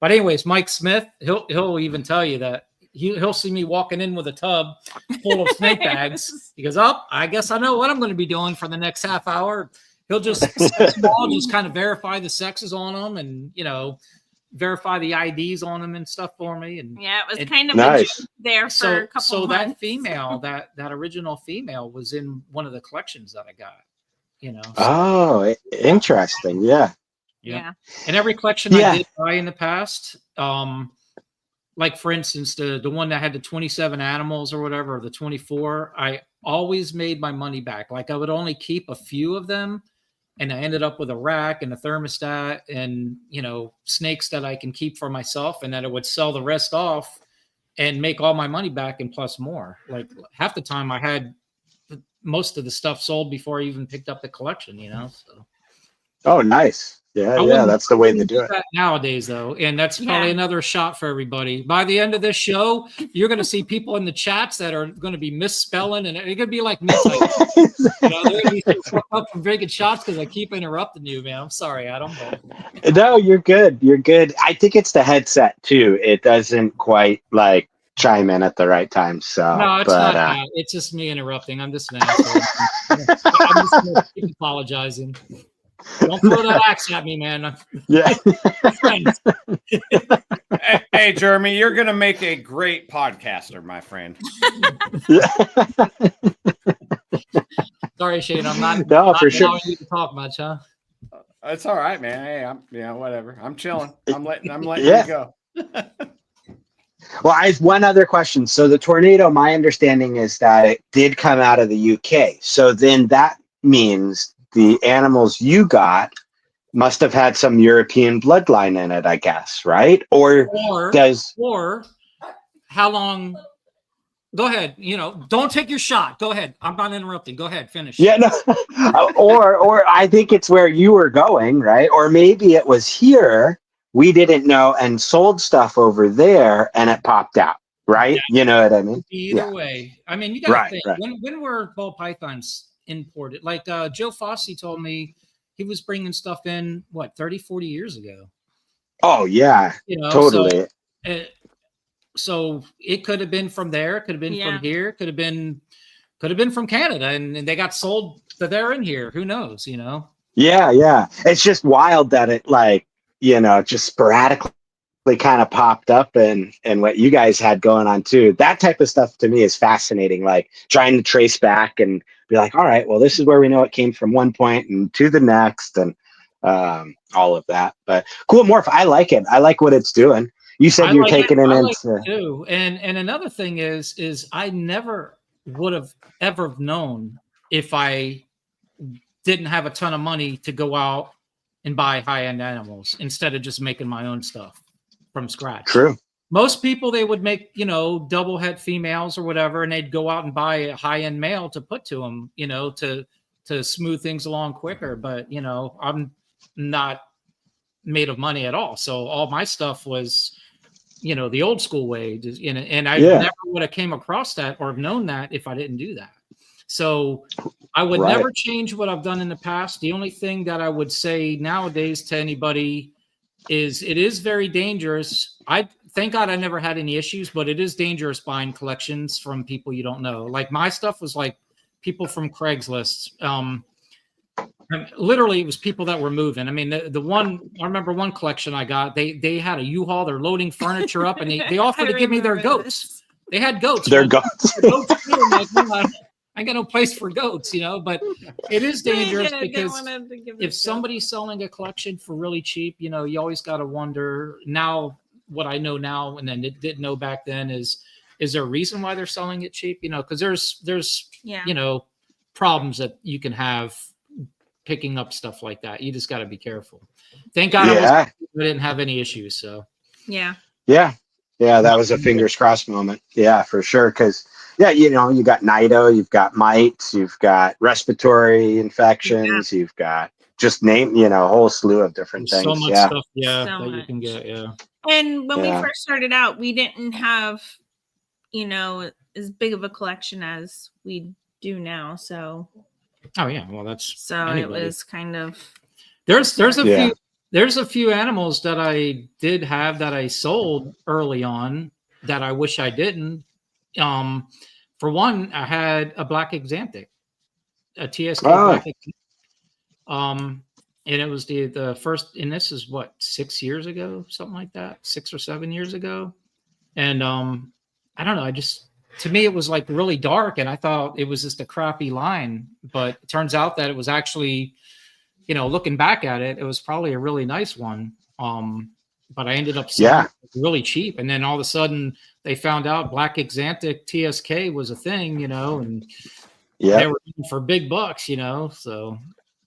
[SPEAKER 3] But anyways, Mike Smith, he'll even tell you that he'll see me walking in with a tub full of snake bags. He goes, I guess I know what I'm going to be doing for the next half hour. He'll just kind of verify the sexes on them and, verify the IDs on them and stuff for me. And
[SPEAKER 4] yeah, it was kind of
[SPEAKER 1] nice.
[SPEAKER 4] There for a couple
[SPEAKER 3] So
[SPEAKER 4] months.
[SPEAKER 3] that female, that original female was in one of the collections that I got,
[SPEAKER 1] Oh, interesting. Yeah.
[SPEAKER 3] And every collection I did buy in the past, like for instance, the one that had the 27 animals or whatever, or the 24, I always made my money back. Like I would only keep a few of them, and I ended up with a rack and a thermostat and, snakes that I can keep for myself, and then I would sell the rest off and make all my money back and plus more. Like half the time I had most of the stuff sold before I even picked up the collection, So.
[SPEAKER 1] Oh, nice. Yeah, that's the way to do it
[SPEAKER 3] nowadays, though, and that's probably another shot for everybody. By the end of this show, you're going to see people in the chats that are going to be misspelling, and it's going to be like me. They're going to be up from very good shots because I keep interrupting you, man. I'm sorry, Adam. But...
[SPEAKER 1] No, you're good. You're good. I think it's the headset too. It doesn't quite like chime in at the right time. So
[SPEAKER 3] no, it's not that. It's just me interrupting. I'm just an asshole. I'm just gonna keep apologizing. Don't throw that axe at me, man.
[SPEAKER 1] Yeah.
[SPEAKER 2] Hey, Jeremy, you're going to make a great podcaster, my friend.
[SPEAKER 3] Sorry, Shane. I'm not.
[SPEAKER 1] No, for sure.
[SPEAKER 3] You to talk much, huh?
[SPEAKER 2] It's all right, man. Hey, whatever. I'm chilling. I'm letting
[SPEAKER 1] Yeah.
[SPEAKER 2] you go.
[SPEAKER 1] Well, I have one other question. So the tornado, my understanding is that it did come out of the UK. So then that means the animals you got must have had some European bloodline in it, I guess, right? Or
[SPEAKER 3] how long? Go ahead. Don't take your shot. Go ahead. I'm not interrupting. Go ahead. Finish.
[SPEAKER 1] Yeah, no. or I think it's where you were going, right? Or maybe it was here. We didn't know and sold stuff over there, and it popped out, right? You know what I mean?
[SPEAKER 3] Either way, I mean, you got to think
[SPEAKER 1] right.
[SPEAKER 3] when were ball pythons imported? Like Joe Fossey told me, he was bringing stuff in 30, 40 years ago.
[SPEAKER 1] Oh yeah, totally.
[SPEAKER 3] So it could have been from there, could have been from here, could have been from Canada, and they got sold to there and here. Who knows?
[SPEAKER 1] Yeah. It's just wild that it just sporadically kind of popped up and what you guys had going on too. That type of stuff to me is fascinating. Like trying to trace back and be like, all right, well, this is where we know it came from one point and to the next and all of that. But cool morph. I like it. I like what it's doing. You said you're taking it into
[SPEAKER 3] too. And another thing is I never would have ever known if I didn't have a ton of money to go out and buy high-end animals instead of just making my own stuff from scratch.
[SPEAKER 1] True.
[SPEAKER 3] Most people, they would make, double het females or whatever, and they'd go out and buy a high-end male to put to them, to smooth things along quicker. But, I'm not made of money at all. So all my stuff was, the old school way. And I never would have came across that or have known that if I didn't do that. So I would never change what I've done in the past. The only thing that I would say nowadays to anybody is it is very dangerous. I thank God I never had any issues, but it is dangerous buying collections from people you don't know. Like my stuff was like people from Craigslist. Literally, it was people that were moving. I mean, the one, I remember one collection I got, they had a U-Haul, they're loading furniture up, and they offered to give me their goats. They had goats.
[SPEAKER 1] Their goats.
[SPEAKER 3] I got no place for goats, but it is dangerous because if somebody's selling a collection for really cheap, you always got to wonder now what I know now and then didn't know back then is there a reason why they're selling it cheap? Because there's problems that you can have picking up stuff like that. You just got to be careful. Thank God I didn't have any issues. So
[SPEAKER 1] yeah, that was a fingers crossed moment. Yeah, for sure. Because you got NIDO, you've got mites, you've got respiratory infections, you've got just a whole slew of different things.
[SPEAKER 3] So much stuff, that you can get.
[SPEAKER 4] And when we first started out, we didn't have, as big of a collection as we do now. So.
[SPEAKER 3] Oh yeah, well that's
[SPEAKER 4] It was kind of.
[SPEAKER 3] There's a few animals that I did have that I sold early on that I wish I didn't. For one, I had a black Exantic, a TSK black. And it was the first, and this is 6 years ago, something like that, 6 or 7 years ago. And I don't know, to me it was like really dark, and I thought it was just a crappy line, but it turns out that it was actually, looking back at it, it was probably a really nice one. But I ended up selling it really cheap, and then all of a sudden they found out black Exantic TSK was a thing, and they were looking for big bucks, so.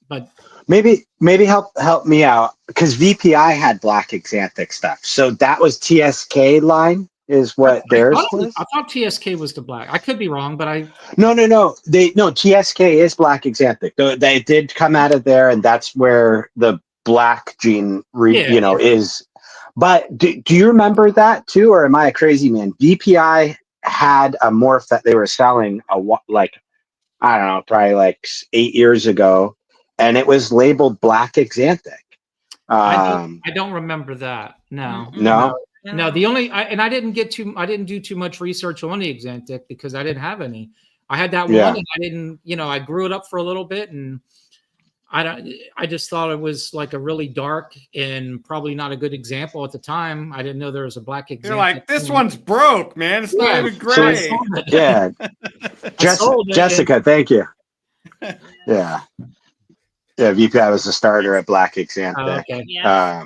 [SPEAKER 3] But
[SPEAKER 1] maybe help me out, because VPI had black Exantic stuff, so that was TSK line is what theirs was.
[SPEAKER 3] I thought TSK was the black. I could be wrong, but
[SPEAKER 1] no. TSK is black Exantic. They did come out of there, and that's where the black gene is. But do you remember that too, or am I a crazy man? VPI had a morph that they were selling I don't know, probably 8 years ago, and it was labeled black Exantic.
[SPEAKER 3] I don't remember that. No. No, the only I didn't do too much research on the Exantic because I didn't have any. I had that one, and I didn't, I grew it up for a little bit, and I just thought it was like a really dark and probably not a good example at the time. I didn't know there was a black Exantic.
[SPEAKER 2] You're like, this one's broke, man. It's not even great.
[SPEAKER 1] Jessica, thank you. Yeah. Yeah, VPI was a starter at Black Exante.
[SPEAKER 3] Okay.
[SPEAKER 4] Yeah.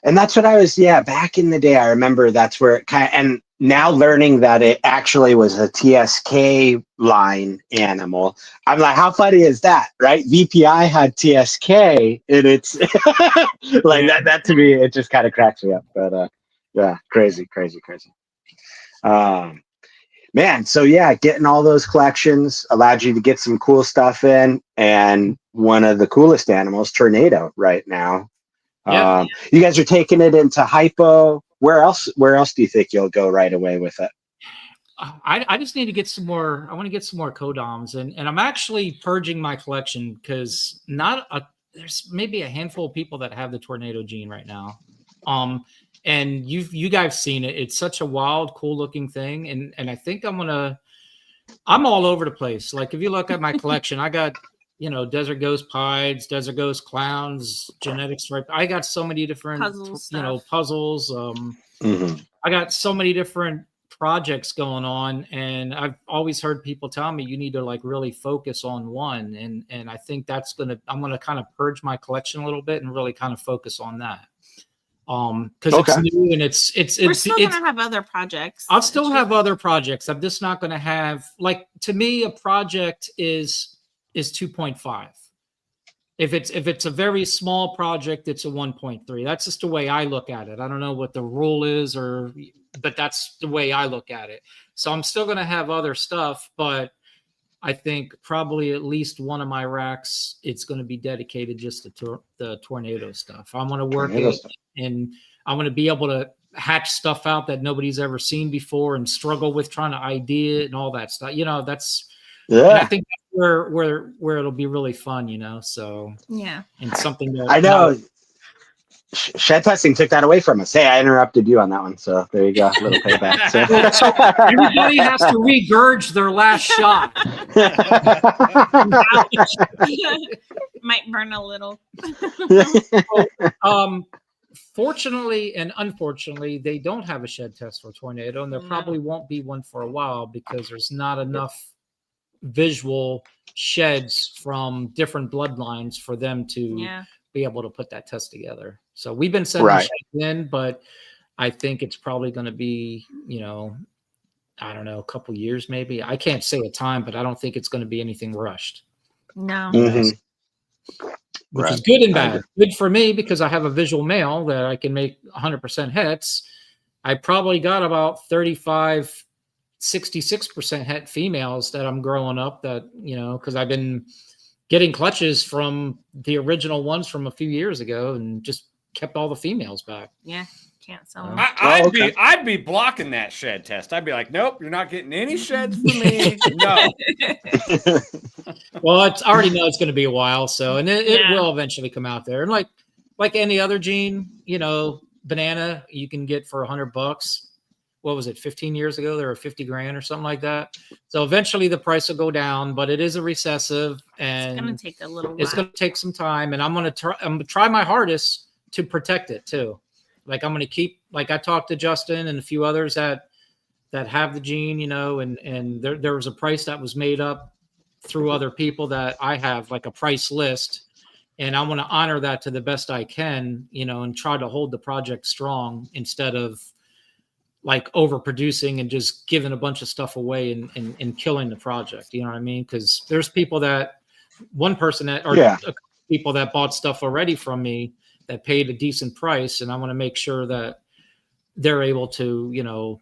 [SPEAKER 1] And that's what I was, back in the day, I remember that's where it kind of, and now learning that it actually was a TSK line animal. I'm like, how funny is that, right? VPI had TSK, and it's like that to me, it just kind of cracks me up. But yeah, crazy. Man, so getting all those collections allowed you to get some cool stuff in, and one of the coolest animals, Tornado, right now.
[SPEAKER 3] Yeah.
[SPEAKER 1] You guys are taking it into hypo. Where else do you think you'll go right away with it?
[SPEAKER 3] I just need to get some more. I want to get some more codoms, and I'm actually purging my collection because there's maybe a handful of people that have the Tornado gene right now. And you guys seen it. It's such a wild, cool looking thing, and I think I'm all over the place. Like if you look at my collection, I got Desert Ghost Pieds, Desert Ghost Clowns, Genetics. Right, I got so many different puzzles. I got so many different projects going on, and I've always heard people tell me you need to like really focus on one, and I think I'm gonna kind of purge my collection a little bit and really kind of focus on that. Because it's new and
[SPEAKER 4] we're still gonna have other projects.
[SPEAKER 3] I'll still have other projects. I'm just not gonna have, like, to me a project is 2.5. If it's a very small project, it's a 1.3. That's just the way I look at it. I don't know what the rule is, but that's the way I look at it. So I'm still gonna have other stuff, but I think probably at least one of my racks, it's going to be dedicated just to the Tornado stuff. I'm going to work it, and I'm going to be able to hatch stuff out that nobody's ever seen before and struggle with trying to ID it and all that stuff. That's I think that's where it'll be really fun. So and something that
[SPEAKER 1] I know. Shed testing took that away from us. Hey, I interrupted you on that one, so there you go, a little payback.
[SPEAKER 3] So everybody has to regurge their last shot.
[SPEAKER 4] Might burn a little.
[SPEAKER 3] Fortunately and unfortunately, they don't have a shed test for Tornado, and there probably won't be one for a while because there's not enough visual sheds from different bloodlines for them to be able to put that test together. So we've been sending sheds in, but I think it's probably going to be, I don't know, a couple years maybe. I can't say a time, but I don't think it's going to be anything rushed.
[SPEAKER 4] No.
[SPEAKER 3] Which is good and bad. Good for me because I have a visual male that I can make 100% hets. I probably got about 35, 66% het females that I'm growing up that, because I've been getting clutches from the original ones from a few years ago and just kept all the females back.
[SPEAKER 4] Yeah, can't sell them.
[SPEAKER 2] I'd be blocking that shed test. I'd be like, nope, you're not getting any sheds from me. No.
[SPEAKER 3] Well, I already know it's going to be a while, so and it will eventually come out there. And like any other gene, banana you can get for $100. What was it, 15 years ago? They were 50 grand or something like that. So eventually the price will go down, but it is a recessive, and
[SPEAKER 4] it's going to take a little while.
[SPEAKER 3] It's going to take some time, and I'm going to try my hardest to protect it too. Like I'm going to keep, like I talked to Justin and a few others that have the gene, and there was a price that was made up through other people that I have, like a price list, and I want to honor that to the best I can, and try to hold the project strong instead of like overproducing and just giving a bunch of stuff away and killing the project. You know what I mean? Because there's people people that bought stuff already from me that paid a decent price, and I want to make sure that they're able to,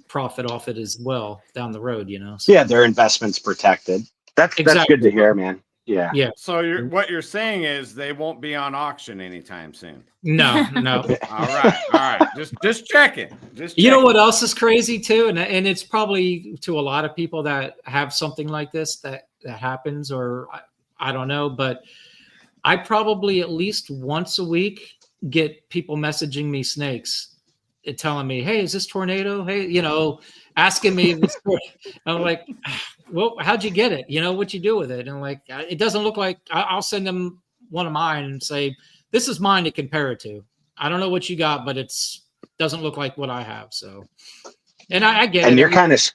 [SPEAKER 3] profit off it as well down the road, So.
[SPEAKER 1] Yeah, their investment's protected. That's good to hear, man. Yeah.
[SPEAKER 3] Yeah.
[SPEAKER 2] So what you're saying is they won't be on auction anytime soon.
[SPEAKER 3] No.
[SPEAKER 2] All right. Just checking.
[SPEAKER 3] You know what else is crazy too, and it's probably to a lot of people that have something like this that happens, or I don't know, but I probably at least once a week get people messaging me snakes, telling me, "Hey, is this Tornado? Hey, asking me." I'm like, well, how'd you get it? What you do with it? And like, it doesn't look like. I'll send them one of mine and say, this is mine to compare it to. I don't know what you got, but doesn't look like what I have. So, and I get it.
[SPEAKER 1] And you're kind of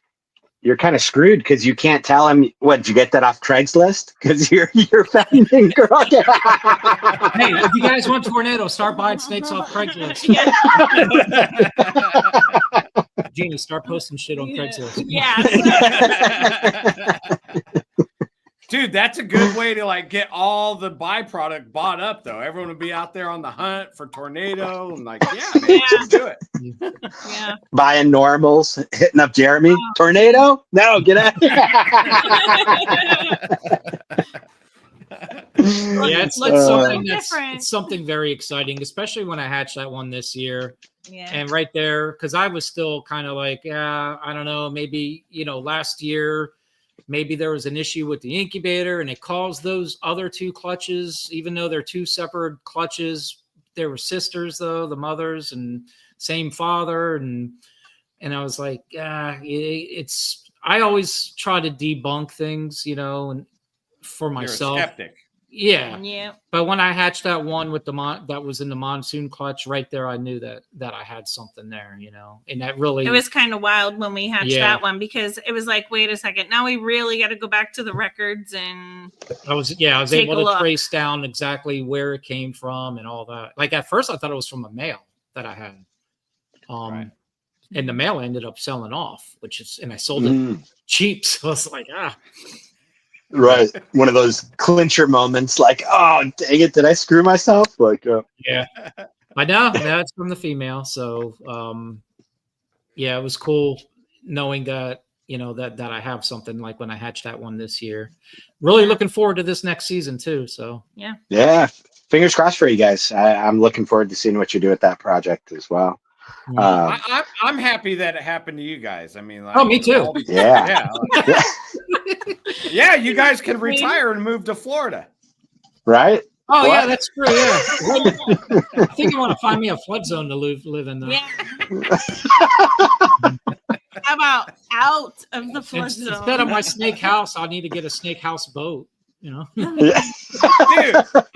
[SPEAKER 1] you're kind of screwed because you can't tell him. What, did you get that off Craigslist? Because you're feminine girl.
[SPEAKER 3] Hey, if you guys want tornado, start buying snakes off Craigslist. Genie, start posting shit on Craigslist.
[SPEAKER 4] Yeah.
[SPEAKER 2] Dude, that's a good way to like get all the byproduct bought up though. Everyone would be out there on the hunt for tornado and like, yeah, man, let's do it.
[SPEAKER 4] Yeah.
[SPEAKER 1] Buying normals, hitting up Jeremy. Tornado? No, get out.
[SPEAKER 3] Yeah, it's like it's something very exciting, especially when I hatched that one this year.
[SPEAKER 4] Yeah.
[SPEAKER 3] And right there, because I was still kind of like, yeah, I don't know, maybe, last year, maybe there was an issue with the incubator and it caused those other two clutches, even though they're two separate clutches. They were sisters, though, the mothers, and same father. And I was like, I always try to debunk things, and for myself.
[SPEAKER 2] You're a skeptic.
[SPEAKER 3] Yeah.
[SPEAKER 4] Yeah.
[SPEAKER 3] But when I hatched that one with that was in the monsoon clutch right there, I knew that I had something there, and that really,
[SPEAKER 4] it was kind of wild when we hatched that one because it was like, wait a second, now we really got to go back to the records and
[SPEAKER 3] I was able to trace down exactly where it came from and all that. Like at first I thought it was from a male that I had.
[SPEAKER 2] Right.
[SPEAKER 3] And the male ended up selling off, and I sold it cheap. So I was like,
[SPEAKER 1] Right. One of those clincher moments like, oh, dang it. Did I screw myself? Like,
[SPEAKER 3] yeah, I know. That's from the female. So, yeah, it was cool knowing that, that I have something like when I hatched that one this year. Really looking forward to this next season too. So,
[SPEAKER 4] yeah.
[SPEAKER 1] Yeah. Fingers crossed for you guys. I'm looking forward to seeing what you do with that project as well.
[SPEAKER 2] I'm happy that it happened to you guys. I mean, like,
[SPEAKER 3] me too.
[SPEAKER 1] Yeah.
[SPEAKER 2] Yeah, you guys can retire and move to Florida.
[SPEAKER 1] Right?
[SPEAKER 3] Oh, yeah, that's true. Yeah. I think I want to find me a flood zone to live in, though.
[SPEAKER 4] Yeah. How about out of the flood zone?
[SPEAKER 3] Instead of my snake house, I'll need to get a snake house boat,
[SPEAKER 1] Yeah.
[SPEAKER 2] Dude,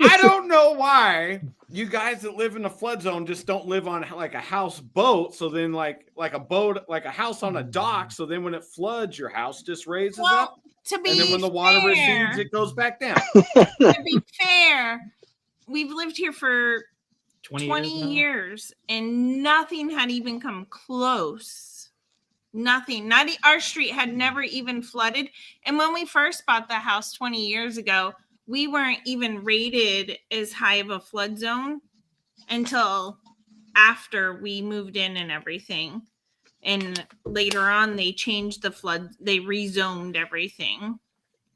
[SPEAKER 2] I don't know why you guys that live in the flood zone just don't live on like a house boat. So then like a boat, like a house on a dock. So then when it floods, your house just raises up.
[SPEAKER 4] To be
[SPEAKER 2] And then when the water recedes, it goes back down.
[SPEAKER 4] To be fair, we've lived here for 20 years and nothing had even come close. Nothing. Our street had never even flooded. And when we first bought the house 20 years ago, we weren't even rated as high of a flood zone until after we moved in and everything. And later on, they changed the flood. They rezoned everything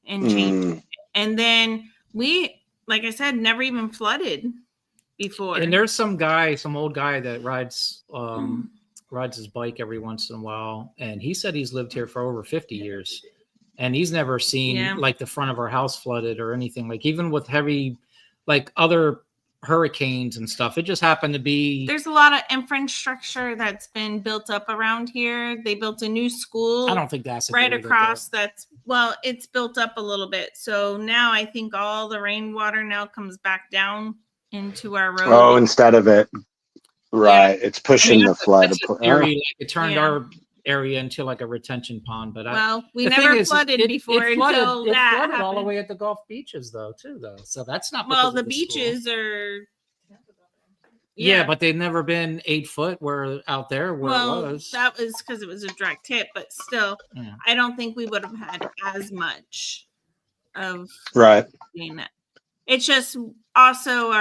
[SPEAKER 4] and changed it. And then we, like I said, never even flooded before.
[SPEAKER 3] And there's some old guy that rides his bike every once in a while. And he said he's lived here for over 50 years. And he's never seen like the front of our house flooded or anything. Like even with heavy, like other hurricanes and stuff, it just happened to be.
[SPEAKER 4] There's a lot of infrastructure that's been built up around here. They built a new school.
[SPEAKER 3] I don't think that's
[SPEAKER 4] right across. It's built up a little bit. So now I think all the rainwater now comes back down into our road.
[SPEAKER 1] Oh, instead of it. Right. Yeah. It's pushing the flood.
[SPEAKER 3] It turned our area into like a retention pond, but
[SPEAKER 4] we never flooded before until
[SPEAKER 3] it
[SPEAKER 4] that
[SPEAKER 3] flooded all the way at the Gulf beaches though. So that's not
[SPEAKER 4] the beaches are
[SPEAKER 3] but they've never been 8 foot out there where it was.
[SPEAKER 4] That was because it was a direct hit, but still I don't think we would have had as much of being that. It's just also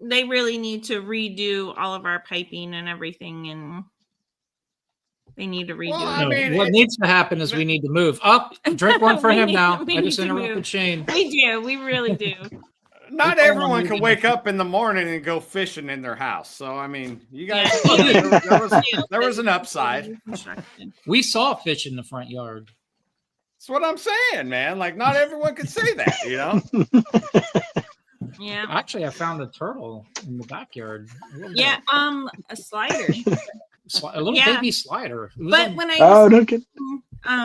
[SPEAKER 4] they really need to redo all of our piping and everything, and they need to redo
[SPEAKER 3] what needs to happen is we need to move up. Drink one for him now. I just interrupted Shane.
[SPEAKER 4] We do. We really do.
[SPEAKER 2] Not everyone can wake up in the morning and go fishing in their house. So, I mean, you guys, there was an upside.
[SPEAKER 3] We saw fish in the front yard.
[SPEAKER 2] That's what I'm saying, man. Like, not everyone can say that,
[SPEAKER 4] Yeah.
[SPEAKER 3] Actually, I found a turtle in the backyard.
[SPEAKER 4] A slider.
[SPEAKER 3] A little baby slider.
[SPEAKER 4] But when I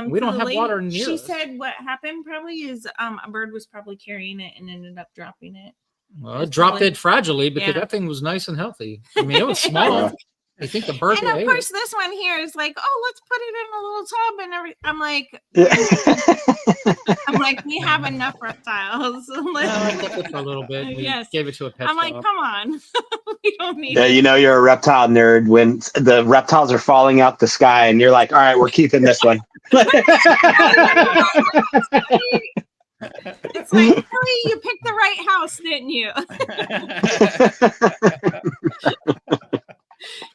[SPEAKER 3] we don't have water near
[SPEAKER 4] she
[SPEAKER 3] us.
[SPEAKER 4] said what happened probably is a bird was probably carrying it and ended up dropping it.
[SPEAKER 3] Well, it dropped it fragilely because that thing was nice and healthy. I mean, it was small. I think the bird.
[SPEAKER 4] And of course, this one here is like, oh, let's put it in a little tub and everything. I'm like, we have enough reptiles.
[SPEAKER 3] I kept it for a little bit. We gave it to a pet
[SPEAKER 4] I'm like,
[SPEAKER 3] shop.
[SPEAKER 4] come on, we don't need.
[SPEAKER 1] Yeah, you know you're a reptile nerd when the reptiles are falling out the sky, and you're like, all right, we're keeping this one.
[SPEAKER 4] It's like, Kelley, you picked the right house, didn't you?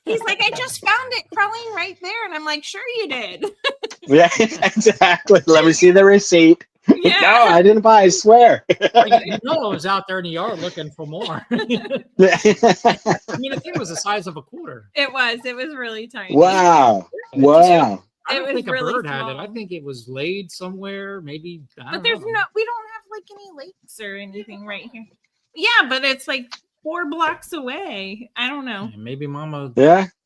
[SPEAKER 4] He's like, I just found it crawling right there. And I'm like, sure you did.
[SPEAKER 1] Yeah, exactly. Let me see the receipt.
[SPEAKER 4] Yeah.
[SPEAKER 1] No, I didn't buy, I swear.
[SPEAKER 3] I was out there in the yard looking for more. I mean, the thing was the size of a quarter.
[SPEAKER 4] It was really tiny.
[SPEAKER 1] Wow. Wow.
[SPEAKER 3] I don't think a
[SPEAKER 4] really
[SPEAKER 3] bird had
[SPEAKER 4] small.
[SPEAKER 3] it. I think it was laid somewhere, maybe.
[SPEAKER 4] But there's we don't have like any lakes or anything right here. Yeah, but it's like 4 blocks away. I don't know.
[SPEAKER 3] Yeah, maybe Mama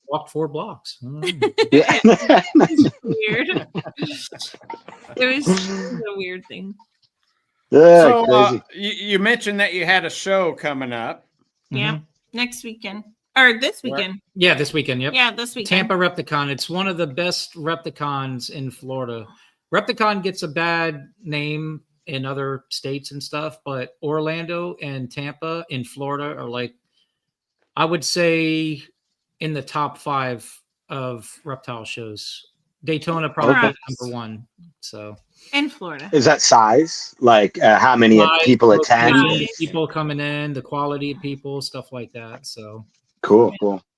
[SPEAKER 3] walked 4 blocks.
[SPEAKER 1] Yeah.
[SPEAKER 4] It's weird. It was a weird thing.
[SPEAKER 1] Yeah,
[SPEAKER 2] So
[SPEAKER 1] crazy.
[SPEAKER 2] you mentioned that you had a show coming up.
[SPEAKER 4] Yeah, next weekend or this weekend.
[SPEAKER 3] Yeah, this weekend. Yep.
[SPEAKER 4] Yeah, this weekend.
[SPEAKER 3] Tampa Repticon. It's one of the best Repticons in Florida. Repticon gets a bad name in other states and stuff, but Orlando and Tampa in Florida are like, I would say, in the top 5 of reptile shows. Daytona probably number 1. So
[SPEAKER 4] in Florida.
[SPEAKER 1] Is that size? Like how many people attend?
[SPEAKER 3] People coming in, the quality of people, stuff like that. So
[SPEAKER 1] cool.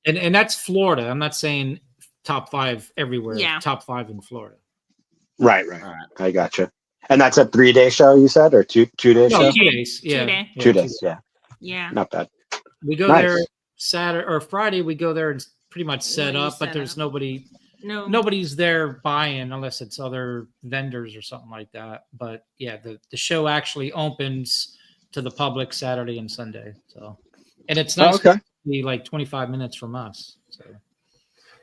[SPEAKER 3] And that's Florida. I'm not saying top 5 everywhere.
[SPEAKER 4] Yeah.
[SPEAKER 3] Top 5 in Florida.
[SPEAKER 1] Right. I gotcha. And that's a 3-day show, you said, or two-day show?
[SPEAKER 3] 2 days. Yeah.
[SPEAKER 1] 2 days. Yeah.
[SPEAKER 4] Yeah.
[SPEAKER 1] Not bad.
[SPEAKER 3] We go there Saturday or Friday. We go there and pretty much set up, but there's nobody's there buying unless it's other vendors or something like that. But yeah, the show actually opens to the public Saturday and Sunday. So, and it's nice to be like 25 minutes from us. So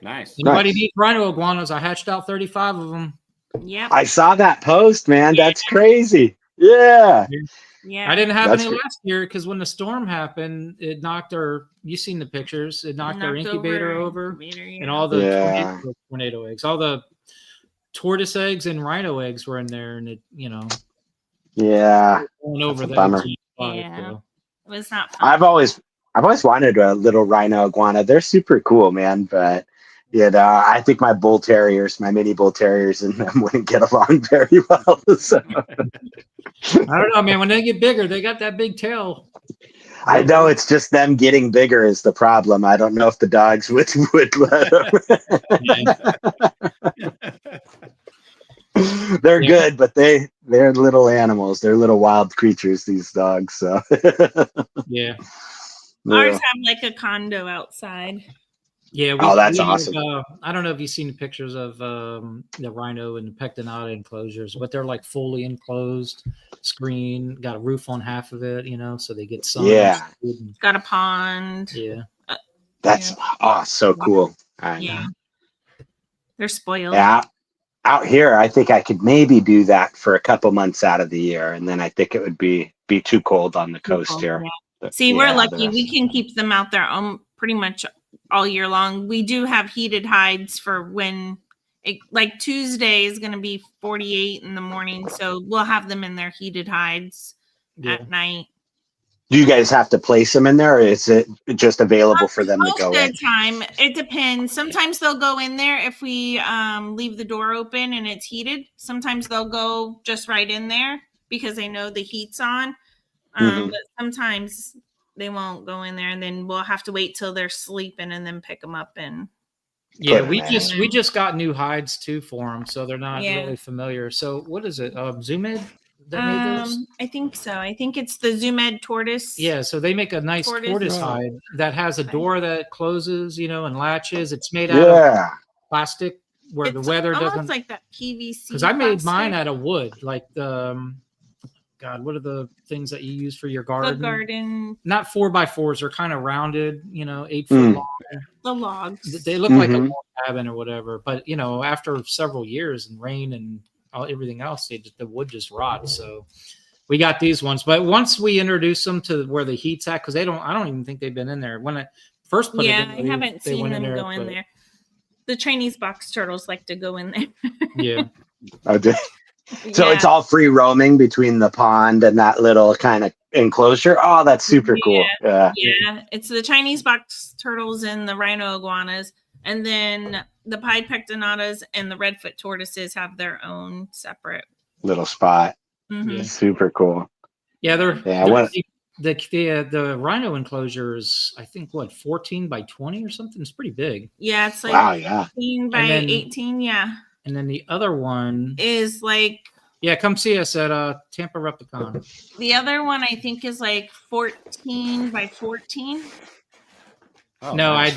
[SPEAKER 2] nice.
[SPEAKER 3] Anybody need rhino iguanas? I hatched out 35 of them.
[SPEAKER 4] Yeah.
[SPEAKER 1] I saw that post, man. That's crazy. Yeah.
[SPEAKER 4] Yeah.
[SPEAKER 3] I didn't have any last year because when the storm happened, it knocked you've seen the pictures. It knocked our incubator over and all the tornado eggs, all the tortoise eggs and rhino eggs were in there, and it, going over that.
[SPEAKER 1] Bummer.
[SPEAKER 4] Yeah. It was not fun.
[SPEAKER 1] I've always wanted a little rhino iguana. They're super cool, man. But I think my mini bull terriers, and them wouldn't get along very well. So.
[SPEAKER 3] I don't know, man. When they get bigger, they got that big tail.
[SPEAKER 1] I know, it's just them getting bigger is the problem. I don't know if the dogs would let them. They're good, but they're little animals. They're little wild creatures, these dogs. So
[SPEAKER 3] yeah.
[SPEAKER 4] Ours have like a condo outside.
[SPEAKER 3] Yeah.
[SPEAKER 1] That's awesome.
[SPEAKER 3] I don't know if you've seen the pictures of the rhino and the pectinata enclosures, but they're like fully enclosed, screen, got a roof on half of it, so they get sun.
[SPEAKER 1] Yeah.
[SPEAKER 4] Got a pond.
[SPEAKER 3] Yeah.
[SPEAKER 1] That's so cool.
[SPEAKER 4] Yeah. They're spoiled.
[SPEAKER 1] Yeah. Out here, I think I could maybe do that for a couple months out of the year, and then I think it would be too cold on the coast here.
[SPEAKER 4] Yeah. See, we're lucky. We can keep them out there pretty much all year long. We do have heated hides for when like Tuesday is going to be 48 in the morning. So we'll have them in their heated hides at night.
[SPEAKER 1] Do you guys have to place them in there, or is it just available for them to go in?
[SPEAKER 4] Most of the time, it depends. Sometimes they'll go in there if we leave the door open and it's heated. Sometimes they'll go just right in there because they know the heat's on. But sometimes they won't go in there, and then we'll have to wait till they're sleeping and then pick them up. And
[SPEAKER 3] we just got new hides too for them, so they're not really familiar. So what is it? Zoomed that made those?
[SPEAKER 4] I think so. I think it's the Zoomed tortoise.
[SPEAKER 3] Yeah, so they make a nice tortoise hide that has a door that closes, and latches. It's made out of plastic where the weather doesn't. It's
[SPEAKER 4] like that PVC.
[SPEAKER 3] Because I made mine out of wood, like the. God, what are the things that you use for your garden?
[SPEAKER 4] The garden.
[SPEAKER 3] Not 4x4s. They're kind of rounded, 8 foot long.
[SPEAKER 4] The logs.
[SPEAKER 3] They look like a log cabin or whatever. But, after several years and rain and everything else, the wood just rots. So we got these ones. But once we introduce them to where the heat's at, because I don't even think they've been in there. First put it
[SPEAKER 4] Yeah,
[SPEAKER 3] in,
[SPEAKER 4] I haven't
[SPEAKER 3] they
[SPEAKER 4] seen
[SPEAKER 3] went
[SPEAKER 4] them
[SPEAKER 3] in there,
[SPEAKER 4] go in
[SPEAKER 3] but-
[SPEAKER 4] there. The Chinese box turtles like to go in there.
[SPEAKER 3] Yeah.
[SPEAKER 1] Okay. So
[SPEAKER 4] Yeah.
[SPEAKER 1] it's all free roaming between the pond and that little kind of enclosure. Oh, that's super cool. Yeah.
[SPEAKER 4] Yeah, it's the Chinese box turtles and the rhino iguanas, and then the pied pectinatas and the redfoot tortoises have their own separate.
[SPEAKER 1] Little spot.
[SPEAKER 4] Mhm.
[SPEAKER 1] Super cool.
[SPEAKER 3] Yeah,
[SPEAKER 1] Yeah,
[SPEAKER 3] the rhino enclosure is, I think, what, 14 by 20 or something? It's pretty big.
[SPEAKER 4] Yeah, it's like
[SPEAKER 1] Wow, yeah.
[SPEAKER 4] 18 by
[SPEAKER 3] And then-
[SPEAKER 4] 18. Yeah,
[SPEAKER 3] And then the other one,
[SPEAKER 4] is like
[SPEAKER 3] yeah, come see us at Tampa Repticon.
[SPEAKER 4] the other one. I think is like 14 by 14.
[SPEAKER 2] Oh,
[SPEAKER 3] No,
[SPEAKER 2] nice.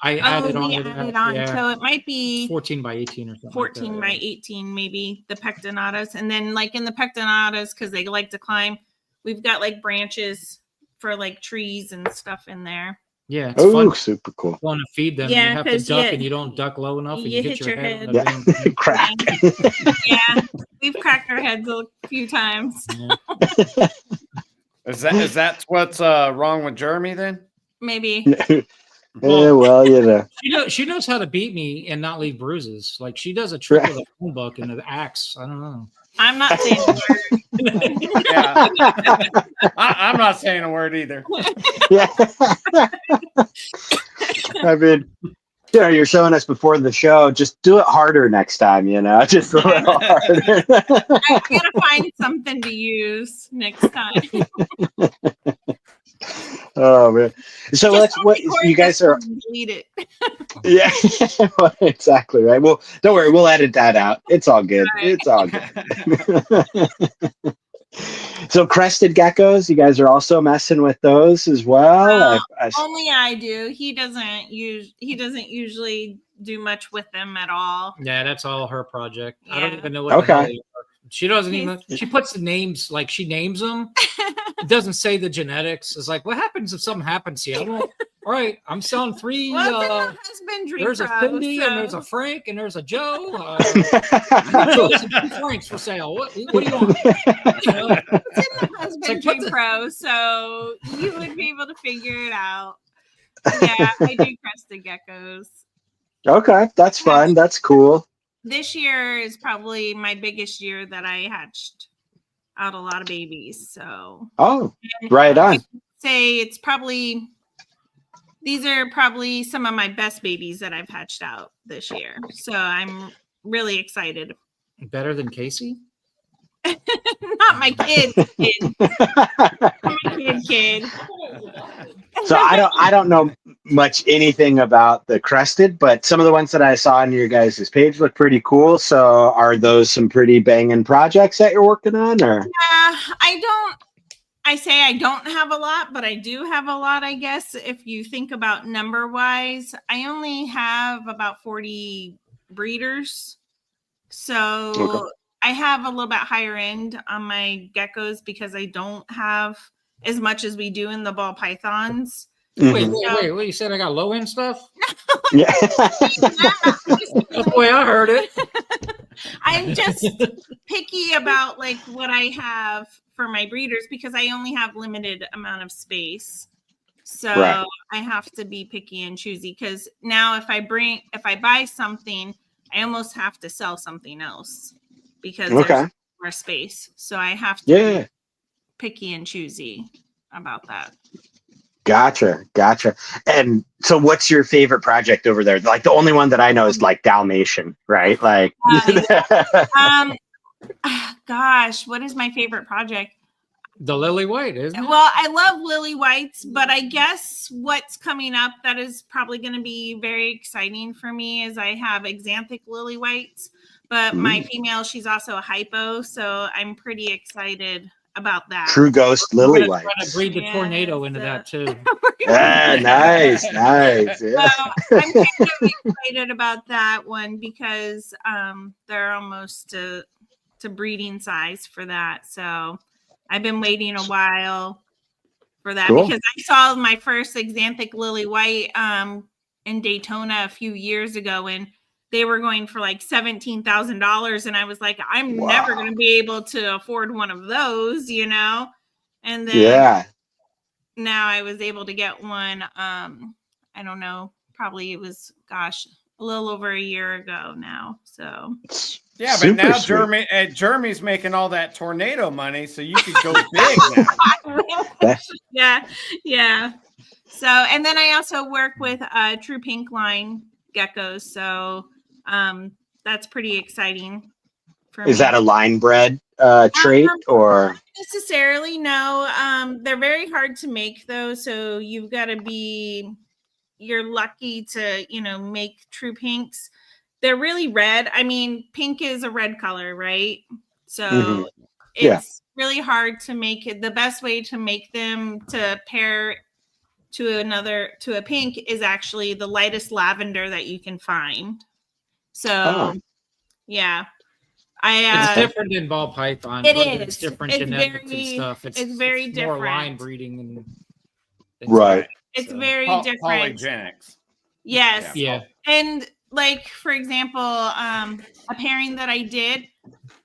[SPEAKER 3] I added on.
[SPEAKER 4] we
[SPEAKER 3] to that.
[SPEAKER 4] added on,
[SPEAKER 3] Yeah.
[SPEAKER 4] so it might
[SPEAKER 3] It's
[SPEAKER 4] be
[SPEAKER 3] 14 by 18 or something.
[SPEAKER 4] 14 by 18, maybe the pectinatas, and then like in the pectinatas, because they like to climb, we've got like branches for like trees and stuff in there.
[SPEAKER 3] Yeah, it's
[SPEAKER 1] Oh,
[SPEAKER 3] fun.
[SPEAKER 1] super cool.
[SPEAKER 3] Want to feed them?
[SPEAKER 4] Yeah,
[SPEAKER 3] you have to
[SPEAKER 4] 'cause
[SPEAKER 3] duck,
[SPEAKER 4] you-
[SPEAKER 3] and you don't duck low enough, and
[SPEAKER 4] you
[SPEAKER 3] you hit your head. on the
[SPEAKER 1] Yeah.
[SPEAKER 3] damn thing.
[SPEAKER 1] Crack.
[SPEAKER 4] Yeah, we've cracked our heads a few times.
[SPEAKER 3] Yeah.
[SPEAKER 2] Is that what's wrong with Jeremy then?
[SPEAKER 4] Maybe.
[SPEAKER 1] Yeah, well, you know.
[SPEAKER 3] She knows how to beat me and not leave bruises. Like she does a trick with a phone book and the axe. I don't know.
[SPEAKER 4] I'm not saying a word.
[SPEAKER 2] Yeah, I'm not saying a word either.
[SPEAKER 1] Yeah. I mean, you know, you're showing us before the show. Just do it harder next time, you know, just a little harder.
[SPEAKER 4] I gotta find something to use next time.
[SPEAKER 1] Oh man! So
[SPEAKER 4] Just
[SPEAKER 1] what
[SPEAKER 4] record
[SPEAKER 1] you guys
[SPEAKER 4] this
[SPEAKER 1] are?
[SPEAKER 4] and delete it.
[SPEAKER 1] Yeah, well, exactly right. Well, don't worry, we'll edit that out. It's all good.
[SPEAKER 4] Right.
[SPEAKER 1] It's all good. So crested geckos, you guys are also messing with those as well.
[SPEAKER 4] Only I do. He doesn't usually do much with them at all.
[SPEAKER 3] Yeah, that's all her project. I don't
[SPEAKER 4] Yeah.
[SPEAKER 3] even know what the hell they are. She doesn't even. She puts the names like she names them. It doesn't say the genetics. It's like, what happens if something happens here? All right, I'm selling 3.
[SPEAKER 4] Well, it's in the husbandry
[SPEAKER 3] There's a
[SPEAKER 4] pro,
[SPEAKER 3] Cindy
[SPEAKER 4] so-
[SPEAKER 3] and there's a Frank and there's a Joe. Joe's and 2 Franks for sale. What do you want? You know?
[SPEAKER 4] It's in the husbandry
[SPEAKER 3] what the-
[SPEAKER 4] pro, so you would be able to figure it out. Yeah, I do crested geckos.
[SPEAKER 1] Okay, that's fun. That's cool.
[SPEAKER 4] This year is probably my biggest year that I hatched out a lot of babies. So
[SPEAKER 1] Oh, right on.
[SPEAKER 4] say it's probably these are probably some of my best babies that I've hatched out this year. So I'm really excited.
[SPEAKER 3] Better than Casey?
[SPEAKER 4] Not my kid. Not my kid.
[SPEAKER 1] So I don't know much anything about the crested, but some of the ones that I saw on your guys' page look pretty cool. So are those some pretty banging projects that you're working on, or?
[SPEAKER 4] I say I don't have a lot, but I do have a lot, I guess. If you think about number wise, I only have about 40 breeders. So
[SPEAKER 1] Okay.
[SPEAKER 4] I have a little bit higher end on my geckos because I don't have as much as we do in the ball pythons.
[SPEAKER 3] Wait,
[SPEAKER 1] Mhm.
[SPEAKER 3] wait. You said I got low end stuff?
[SPEAKER 1] Yeah.
[SPEAKER 3] That's the way I heard it.
[SPEAKER 4] I'm just picky about like what I have for my breeders because I only have limited amount of space. So
[SPEAKER 1] Right.
[SPEAKER 4] I have to be picky and choosy because now if I buy something, I almost have to sell something else because
[SPEAKER 1] Okay.
[SPEAKER 4] there's more space. So I have to
[SPEAKER 1] Yeah.
[SPEAKER 4] be picky and choosy about that.
[SPEAKER 1] Gotcha. And so what's your favorite project over there? Like the only one that I know is like Dalmatian, right? Like
[SPEAKER 4] Gosh, what is my favorite project?
[SPEAKER 3] The lily white, isn't it?
[SPEAKER 4] Well, I love lily whites, but I guess what's coming up that is probably going to be very exciting for me is I have exanthic lily whites, but my female, she's also a hypo, so I'm pretty excited about that.
[SPEAKER 1] True Ghost
[SPEAKER 3] I'm
[SPEAKER 1] Lily
[SPEAKER 3] gonna
[SPEAKER 1] White.
[SPEAKER 3] try to breed the
[SPEAKER 4] Yeah,
[SPEAKER 3] tornado into
[SPEAKER 4] so-
[SPEAKER 3] that too.
[SPEAKER 1] Ah, nice. Yeah.
[SPEAKER 4] So I'm kind of excited about that one because they're almost to breeding size for that. So I've been waiting a while for that
[SPEAKER 1] Cool.
[SPEAKER 4] because I saw my first exanthic lily white in Daytona a few years ago, and they were going for like $17,000, and I was like, I'm never going to be able to afford one of those, you know. And then
[SPEAKER 1] Yeah.
[SPEAKER 4] now I was able to get one I don't know, probably it was, gosh, a little over a year ago now. So
[SPEAKER 2] yeah, but
[SPEAKER 1] Super
[SPEAKER 2] now
[SPEAKER 1] sweet.
[SPEAKER 2] Jeremy's making all that tornado money, so you could go big now.
[SPEAKER 4] yeah. So, and then I also work with True Pink Line geckos. So that's pretty exciting for
[SPEAKER 1] Is
[SPEAKER 4] me.
[SPEAKER 1] that a line bred trait or?
[SPEAKER 4] Not necessarily, no. They're very hard to make though. So you've got to be, you're lucky to, make true pinks. They're really red. I mean, pink is a red color, right? So
[SPEAKER 1] Mhm. Yeah.
[SPEAKER 4] it's really hard to make it. The best way to make them to pair to a pink is actually the lightest lavender that you can find. So yeah.
[SPEAKER 3] It's different in ball python.
[SPEAKER 4] It
[SPEAKER 3] but
[SPEAKER 4] is.
[SPEAKER 3] It's different
[SPEAKER 4] It's
[SPEAKER 3] genetics
[SPEAKER 4] very,
[SPEAKER 3] and stuff. It's
[SPEAKER 4] very
[SPEAKER 3] more
[SPEAKER 4] different.
[SPEAKER 3] line breeding and
[SPEAKER 1] Right.
[SPEAKER 4] It's very different.
[SPEAKER 2] Polygenics.
[SPEAKER 4] Yes.
[SPEAKER 3] Yeah.
[SPEAKER 4] And like, for example, a pairing that I did,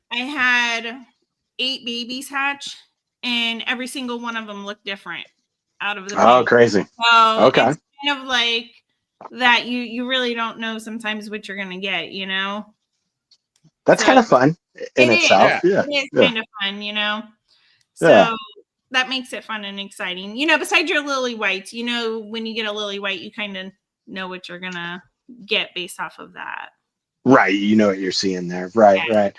[SPEAKER 4] I had 8 babies hatch, and every single one of them looked different out of the
[SPEAKER 1] Oh,
[SPEAKER 4] pair.
[SPEAKER 1] crazy.
[SPEAKER 4] So
[SPEAKER 1] Okay.
[SPEAKER 4] it's kind of like that. You really don't know sometimes what you're gonna get.
[SPEAKER 1] That's kind of fun in itself. Yeah.
[SPEAKER 4] It is kind of fun. So
[SPEAKER 1] Yeah.
[SPEAKER 4] that makes it fun and exciting. Besides your lily whites, when you get a lily white, you kind of know what you're gonna get based off of that.
[SPEAKER 1] Right. You know what you're seeing there. Right. Yeah. Right.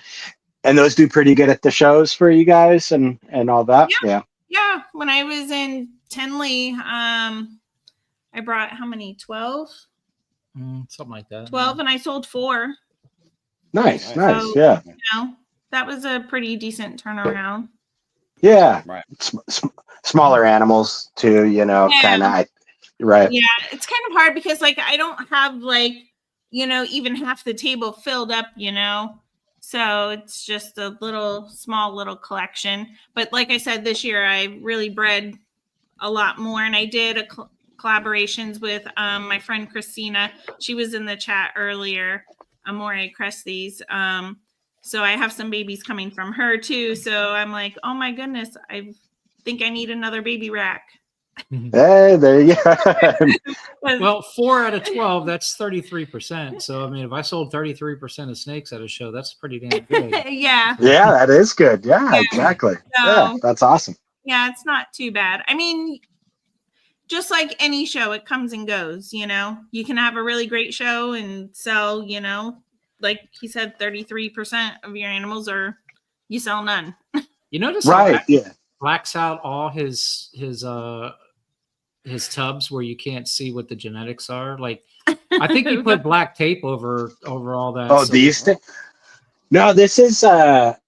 [SPEAKER 1] And those do pretty good at the shows for you guys and all that. Yeah.
[SPEAKER 4] Yeah. When I was in Tenley, I brought how many? 12?
[SPEAKER 3] Something like that.
[SPEAKER 4] 12, and I sold 4.
[SPEAKER 1] Nice.
[SPEAKER 4] So,
[SPEAKER 1] yeah.
[SPEAKER 4] That was a pretty decent turnaround.
[SPEAKER 1] Yeah.
[SPEAKER 2] Right.
[SPEAKER 1] Smaller animals too, kind of. Right.
[SPEAKER 4] Yeah. It's kind of hard because I don't have even half the table filled up, So it's just a small little collection. But like I said, this year I really bred a lot more, and I did collaborations with my friend Christina. She was in the chat earlier. Amore Cresties. So I have some babies coming from her too. So I'm like, oh my goodness, I think I need another baby rack.
[SPEAKER 1] Hey, there you go.
[SPEAKER 3] Well, 4 out of 12, that's 33%. So I mean, if I sold 33% of snakes at a show, that's pretty damn good.
[SPEAKER 4] Yeah.
[SPEAKER 1] Yeah, that is good. Yeah, exactly. So, yeah, that's awesome.
[SPEAKER 4] Yeah, it's not too bad. I mean, just like any show, it comes and goes. You can have a really great show and sell, like he said, 33% of your animals, or you sell none.
[SPEAKER 3] You notice,
[SPEAKER 1] right? Yeah,
[SPEAKER 3] blacks out all his tubs where you can't see what the genetics are. Like, I think you put black tape over all that.
[SPEAKER 1] Oh, so these things. No, this is a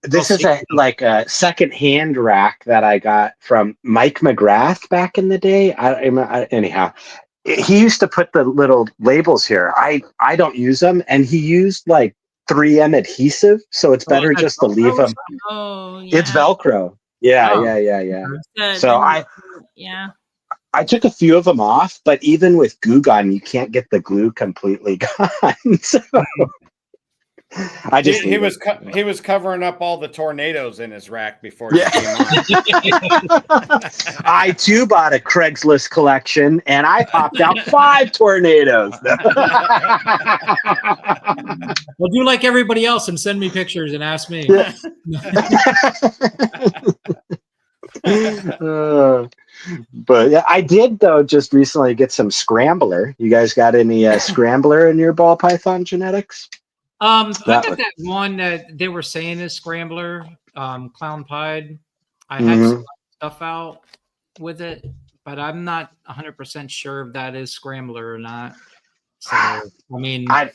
[SPEAKER 1] second-hand rack that I got from Mike McGrath back in the day. Anyhow, he used to put the little labels here. I don't use them, and he used 3M adhesive, so it's better just to leave them.
[SPEAKER 4] Oh, yeah.
[SPEAKER 1] It's Velcro. Yeah. So I took a few of them off, but even with glue gun, you can't get the glue completely gone. So I just
[SPEAKER 2] he was covering up all the tornadoes in his rack before he came on.
[SPEAKER 1] I too bought a Craigslist collection, and I popped out 5 tornadoes.
[SPEAKER 3] Well, do like everybody else and send me pictures and ask me.
[SPEAKER 1] But yeah, I did though just recently get some scrambler. You guys got any scrambler in your ball python genetics?
[SPEAKER 3] I got that one that they were saying is scrambler, clown pied. I had some stuff out with it, but I'm not 100% sure if that is scrambler or not. So I mean,
[SPEAKER 1] that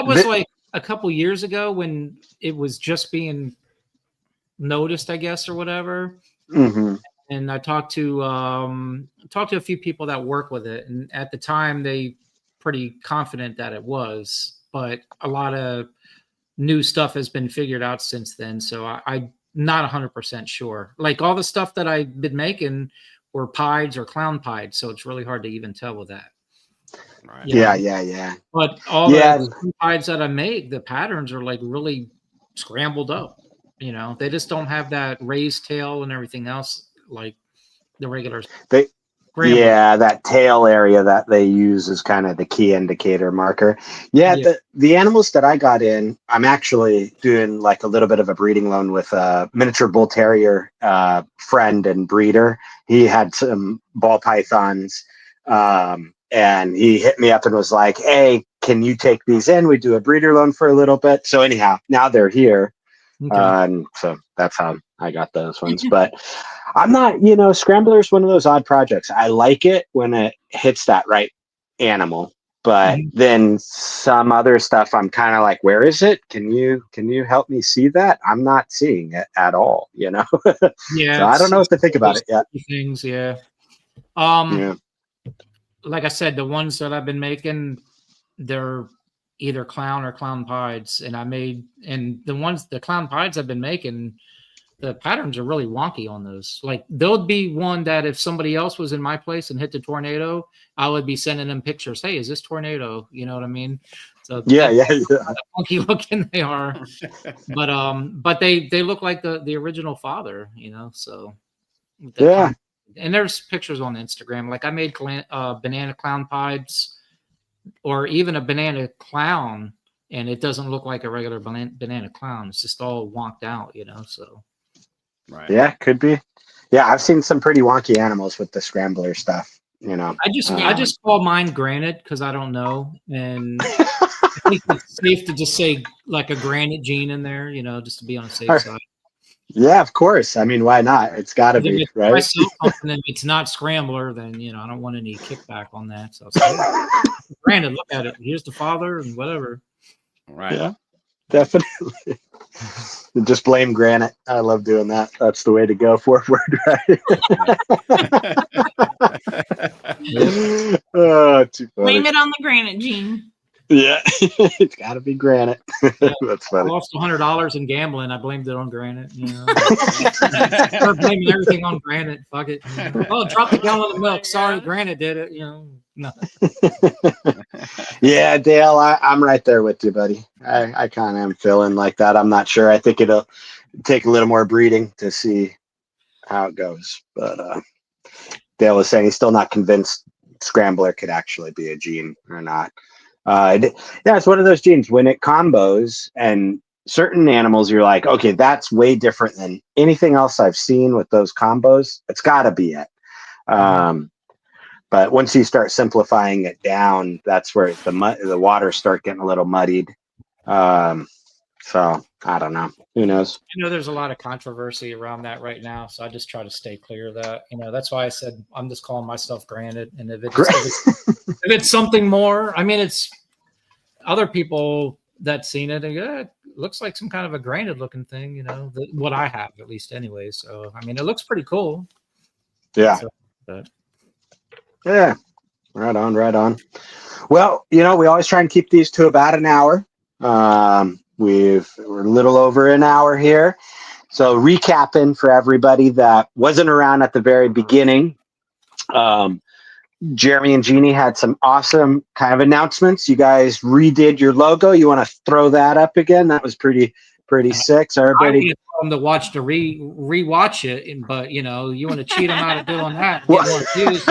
[SPEAKER 3] was like a couple years ago when it was just being noticed, I guess, or whatever.
[SPEAKER 1] Mm-hmm.
[SPEAKER 3] And I talked to a few people that work with it, and at the time they pretty confident that it was. But a lot of new stuff has been figured out since then. So I'm not 100% sure. Like all the stuff that I've been making were pieds or clown pied. So it's really hard to even tell with that.
[SPEAKER 2] Right.
[SPEAKER 1] Yeah.
[SPEAKER 3] But all the pieds that I make, the patterns are like really scrambled up. They just don't have that raised tail and everything else like the regulars.
[SPEAKER 1] Yeah, that tail area that they use is kind of the key indicator marker. Yeah, the animals that I got in, I'm actually doing like a little bit of a breeding loan with a miniature bull terrier friend and breeder. He had some ball pythons, and he hit me up and was like, "Hey, can you take these in? We do a breeder loan for a little bit." So anyhow, now they're here.
[SPEAKER 3] Okay.
[SPEAKER 1] And so that's how I got those ones. But I'm not, Scrambler is one of those odd projects. I like it when it hits that right animal, but then some other stuff I'm kind of like, where is it? Can you help me see that? I'm not seeing it at all,
[SPEAKER 3] Yeah.
[SPEAKER 1] So I don't know what to think about it yet.
[SPEAKER 3] Things, yeah. Like I said, the ones that I've been making, they're either clown or clown pieds, and the clown pieds I've been making, the patterns are really wonky on those. Like there'll be one that if somebody else was in my place and hit the tornado, I would be sending them pictures. Hey, is this tornado? You know what I mean? So
[SPEAKER 1] yeah.
[SPEAKER 3] Funky looking they are, but they look like the original father, So
[SPEAKER 1] yeah.
[SPEAKER 3] And there's pictures on Instagram. Like I made banana clown pieds, or even a banana clown, and it doesn't look like a regular banana clown. It's just all wonked out, So,
[SPEAKER 2] right.
[SPEAKER 1] Yeah, could be. Yeah, I've seen some pretty wonky animals with the Scrambler stuff.
[SPEAKER 3] I just call mine granite because I don't know, and I think it's safe to just say like a granite gene in there, just to be on the safe side.
[SPEAKER 1] Yeah, of course. I mean, why not? It's got to be, right?
[SPEAKER 3] If it's not Scrambler, then I don't want any kickback on that. So, granted, look at it. Here's the father and whatever.
[SPEAKER 2] Right.
[SPEAKER 1] Yeah, definitely. Just blame granite. I love doing that. That's the way to go forward, right? Oh, too funny.
[SPEAKER 4] Blame it on the granite gene.
[SPEAKER 1] Yeah, it's got to be granite. That's funny.
[SPEAKER 3] I lost $100 in gambling. I blamed it on granite. Start blaming everything on granite. Fuck it. Oh, drop the gallon of milk. Sorry, granite did it. No.
[SPEAKER 1] Yeah, Dale, I'm right there with you, buddy. I kind of am feeling like that. I'm not sure. I think it'll take a little more breeding to see how it goes. But Dale was saying he's still not convinced Scrambler could actually be a gene or not. It's one of those genes when it combos, and certain animals you're like, okay, that's way different than anything else I've seen with those combos. It's got to be it. But once you start simplifying it down, that's where the waters start getting a little muddied. So I don't know. Who knows?
[SPEAKER 3] There's a lot of controversy around that right now, so I just try to stay clear of that. That's why I said I'm just calling myself granted. And if it's something more, I mean, it's other people that seen it. It looks like some kind of a granted looking thing. What I have at least, anyway. So I mean, it looks pretty cool.
[SPEAKER 1] Yeah. Yeah. Right on. Well, we always try and keep these to about an hour. We're a little over an hour here. So recapping for everybody that wasn't around at the very beginning, Jeremy and Genie had some awesome kind of announcements. You guys redid your logo. You want to throw that up again? That was pretty sick. So everybody
[SPEAKER 3] I want them to watch rewatch it, but you want to cheat them out of doing that. Get more views.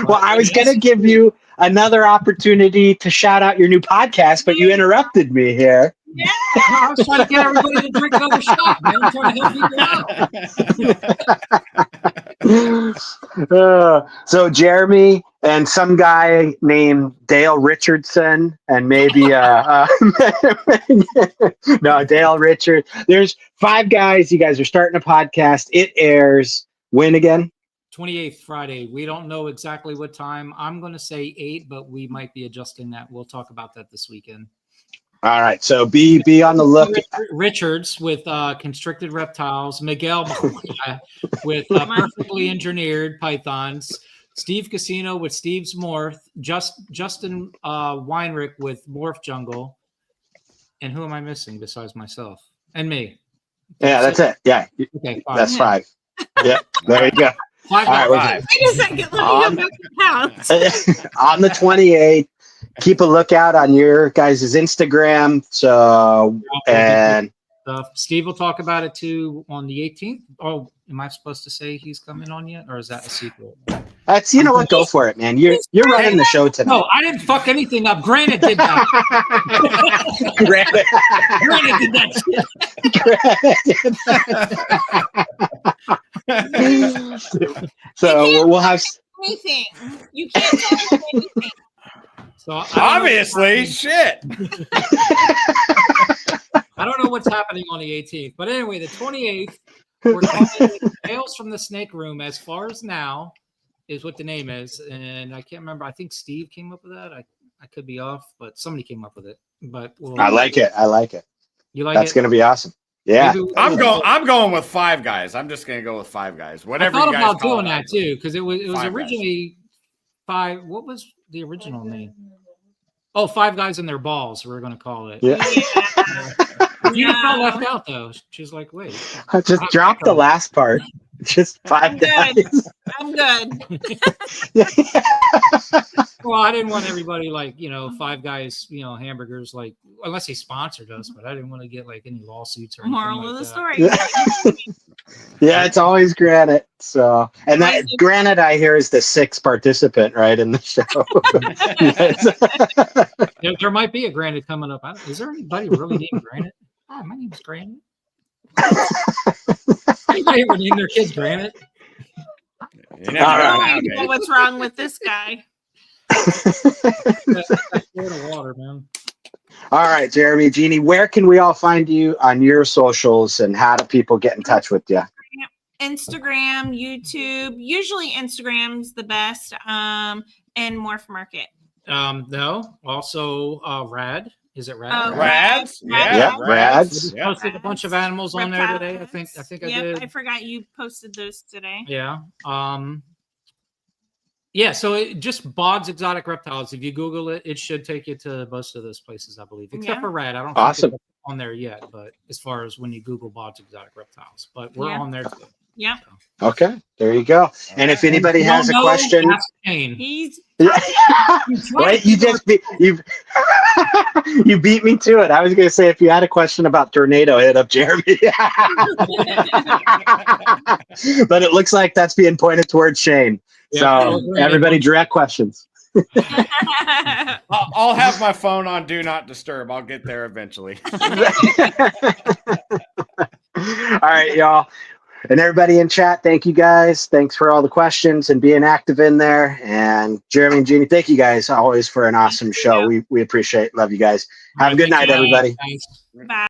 [SPEAKER 1] Well, I was going to give you another opportunity to shout out your new podcast, but you interrupted me here.
[SPEAKER 4] Yeah.
[SPEAKER 3] I was trying to get everybody to drink another shot, man. I'm trying to help people out.
[SPEAKER 1] So Jeremy and some guy named Dale Richardson, and maybe no, Dale Richard. There's 5 guys. You guys are starting a podcast. It airs when again?
[SPEAKER 3] 28th Friday. We don't know exactly what time. I'm going to say 8, but we might be adjusting that. We'll talk about that this weekend.
[SPEAKER 1] All right. So be on the look.
[SPEAKER 3] Richards with constricted reptiles, Miguel with perfectly engineered pythons, Steve Casino with Steve's Morph, Justin Weinrich with Morph Jungle, and who am I missing besides myself and me?
[SPEAKER 1] Yeah, that's it. Yeah,
[SPEAKER 3] okay,
[SPEAKER 1] that's 5. Yeah, there you go.
[SPEAKER 3] 5.
[SPEAKER 1] All right,
[SPEAKER 4] Wait a second. Let me count.
[SPEAKER 1] On the 28th. Keep a lookout on your guys' Instagram. So, and
[SPEAKER 3] stuff. Steve will talk about it too on the 18th. Oh, am I supposed to say he's coming on yet, or is that a secret?
[SPEAKER 1] That's, you know what? Go for it, man. You're running the show tonight.
[SPEAKER 3] No, I didn't fuck anything up. Granted did that.
[SPEAKER 1] Granted.
[SPEAKER 3] Granted did that shit.
[SPEAKER 1] So we'll have
[SPEAKER 4] Anything. You can't tell me anything.
[SPEAKER 3] So
[SPEAKER 2] Obviously, shit.
[SPEAKER 3] I don't know what's happening on the 18th, but anyway, the 28th, we're calling Tales from the Snake Room. As far as now, is what the name is, and I can't remember. I think Steve came up with that. I could be off, but somebody came up with it. But
[SPEAKER 1] I like it. I like it.
[SPEAKER 3] You like
[SPEAKER 1] That's
[SPEAKER 3] it?
[SPEAKER 1] going to be awesome. Yeah,
[SPEAKER 2] I'm going with Five Guys. I'm just going to go with Five Guys. Whatever.
[SPEAKER 3] I thought
[SPEAKER 2] you guys
[SPEAKER 3] about
[SPEAKER 2] call
[SPEAKER 3] doing
[SPEAKER 2] it.
[SPEAKER 3] that too because it was
[SPEAKER 2] Five
[SPEAKER 3] originally five. What was the original name? Oh, Five Guys and Their Balls. We're going to call it.
[SPEAKER 1] Yeah.
[SPEAKER 3] You got left out though. She's like, wait.
[SPEAKER 1] I just dropped the last part. Just Five Guys.
[SPEAKER 4] I'm good.
[SPEAKER 3] Well, I didn't want everybody like, Five Guys, hamburgers, like, unless they sponsored us, but I didn't want to get like any lawsuits or anything.
[SPEAKER 4] Moral
[SPEAKER 3] like
[SPEAKER 4] of the
[SPEAKER 3] that.
[SPEAKER 4] story.
[SPEAKER 1] Yeah, it's always Granite. So, and that Granite, I hear, is the sixth participant, right, in the show.
[SPEAKER 3] There might be a Granite coming up. Is there anybody really named Granite? Hi, my name's Granite. Anybody ever name their kids Granite?
[SPEAKER 2] You never know
[SPEAKER 4] I
[SPEAKER 2] nowadays.
[SPEAKER 4] know what's wrong with this guy.
[SPEAKER 3] Water, man.
[SPEAKER 1] All right, Jeremy, Genie, where can we all find you on your socials, and how do people get in touch with you?
[SPEAKER 4] Instagram, YouTube. Usually Instagram's the best. And Morph Market.
[SPEAKER 3] No. Also, Rad. Is it Rad?
[SPEAKER 2] Rads?
[SPEAKER 1] Yeah, Rads.
[SPEAKER 3] I posted a bunch of animals on there today. I think I did.
[SPEAKER 4] I forgot you posted those today.
[SPEAKER 3] Yeah. Yeah, so it just Bauds Exotic Reptiles. If you Google it, it should take you to most of those places, I believe, except for Rad. I don't think it's on there yet, but as far as when you Google Bauds Exotic Reptiles, but we're on there too.
[SPEAKER 4] Yeah.
[SPEAKER 1] Okay, there you go. And if anybody has a question,
[SPEAKER 4] He's
[SPEAKER 1] wait, you beat me to it. I was going to say, if you had a question about tornado, hit up Jeremy. But it looks like that's being pointed towards Shane. So everybody, direct questions.
[SPEAKER 2] I'll have my phone on Do Not Disturb. I'll get there eventually.
[SPEAKER 1] All right, y'all. And everybody in chat, thank you guys. Thanks for all the questions and being active in there. And Jeremy and Genie, thank you guys always for an awesome show. We appreciate it. Love you guys. Have a good night, everybody.
[SPEAKER 4] Bye.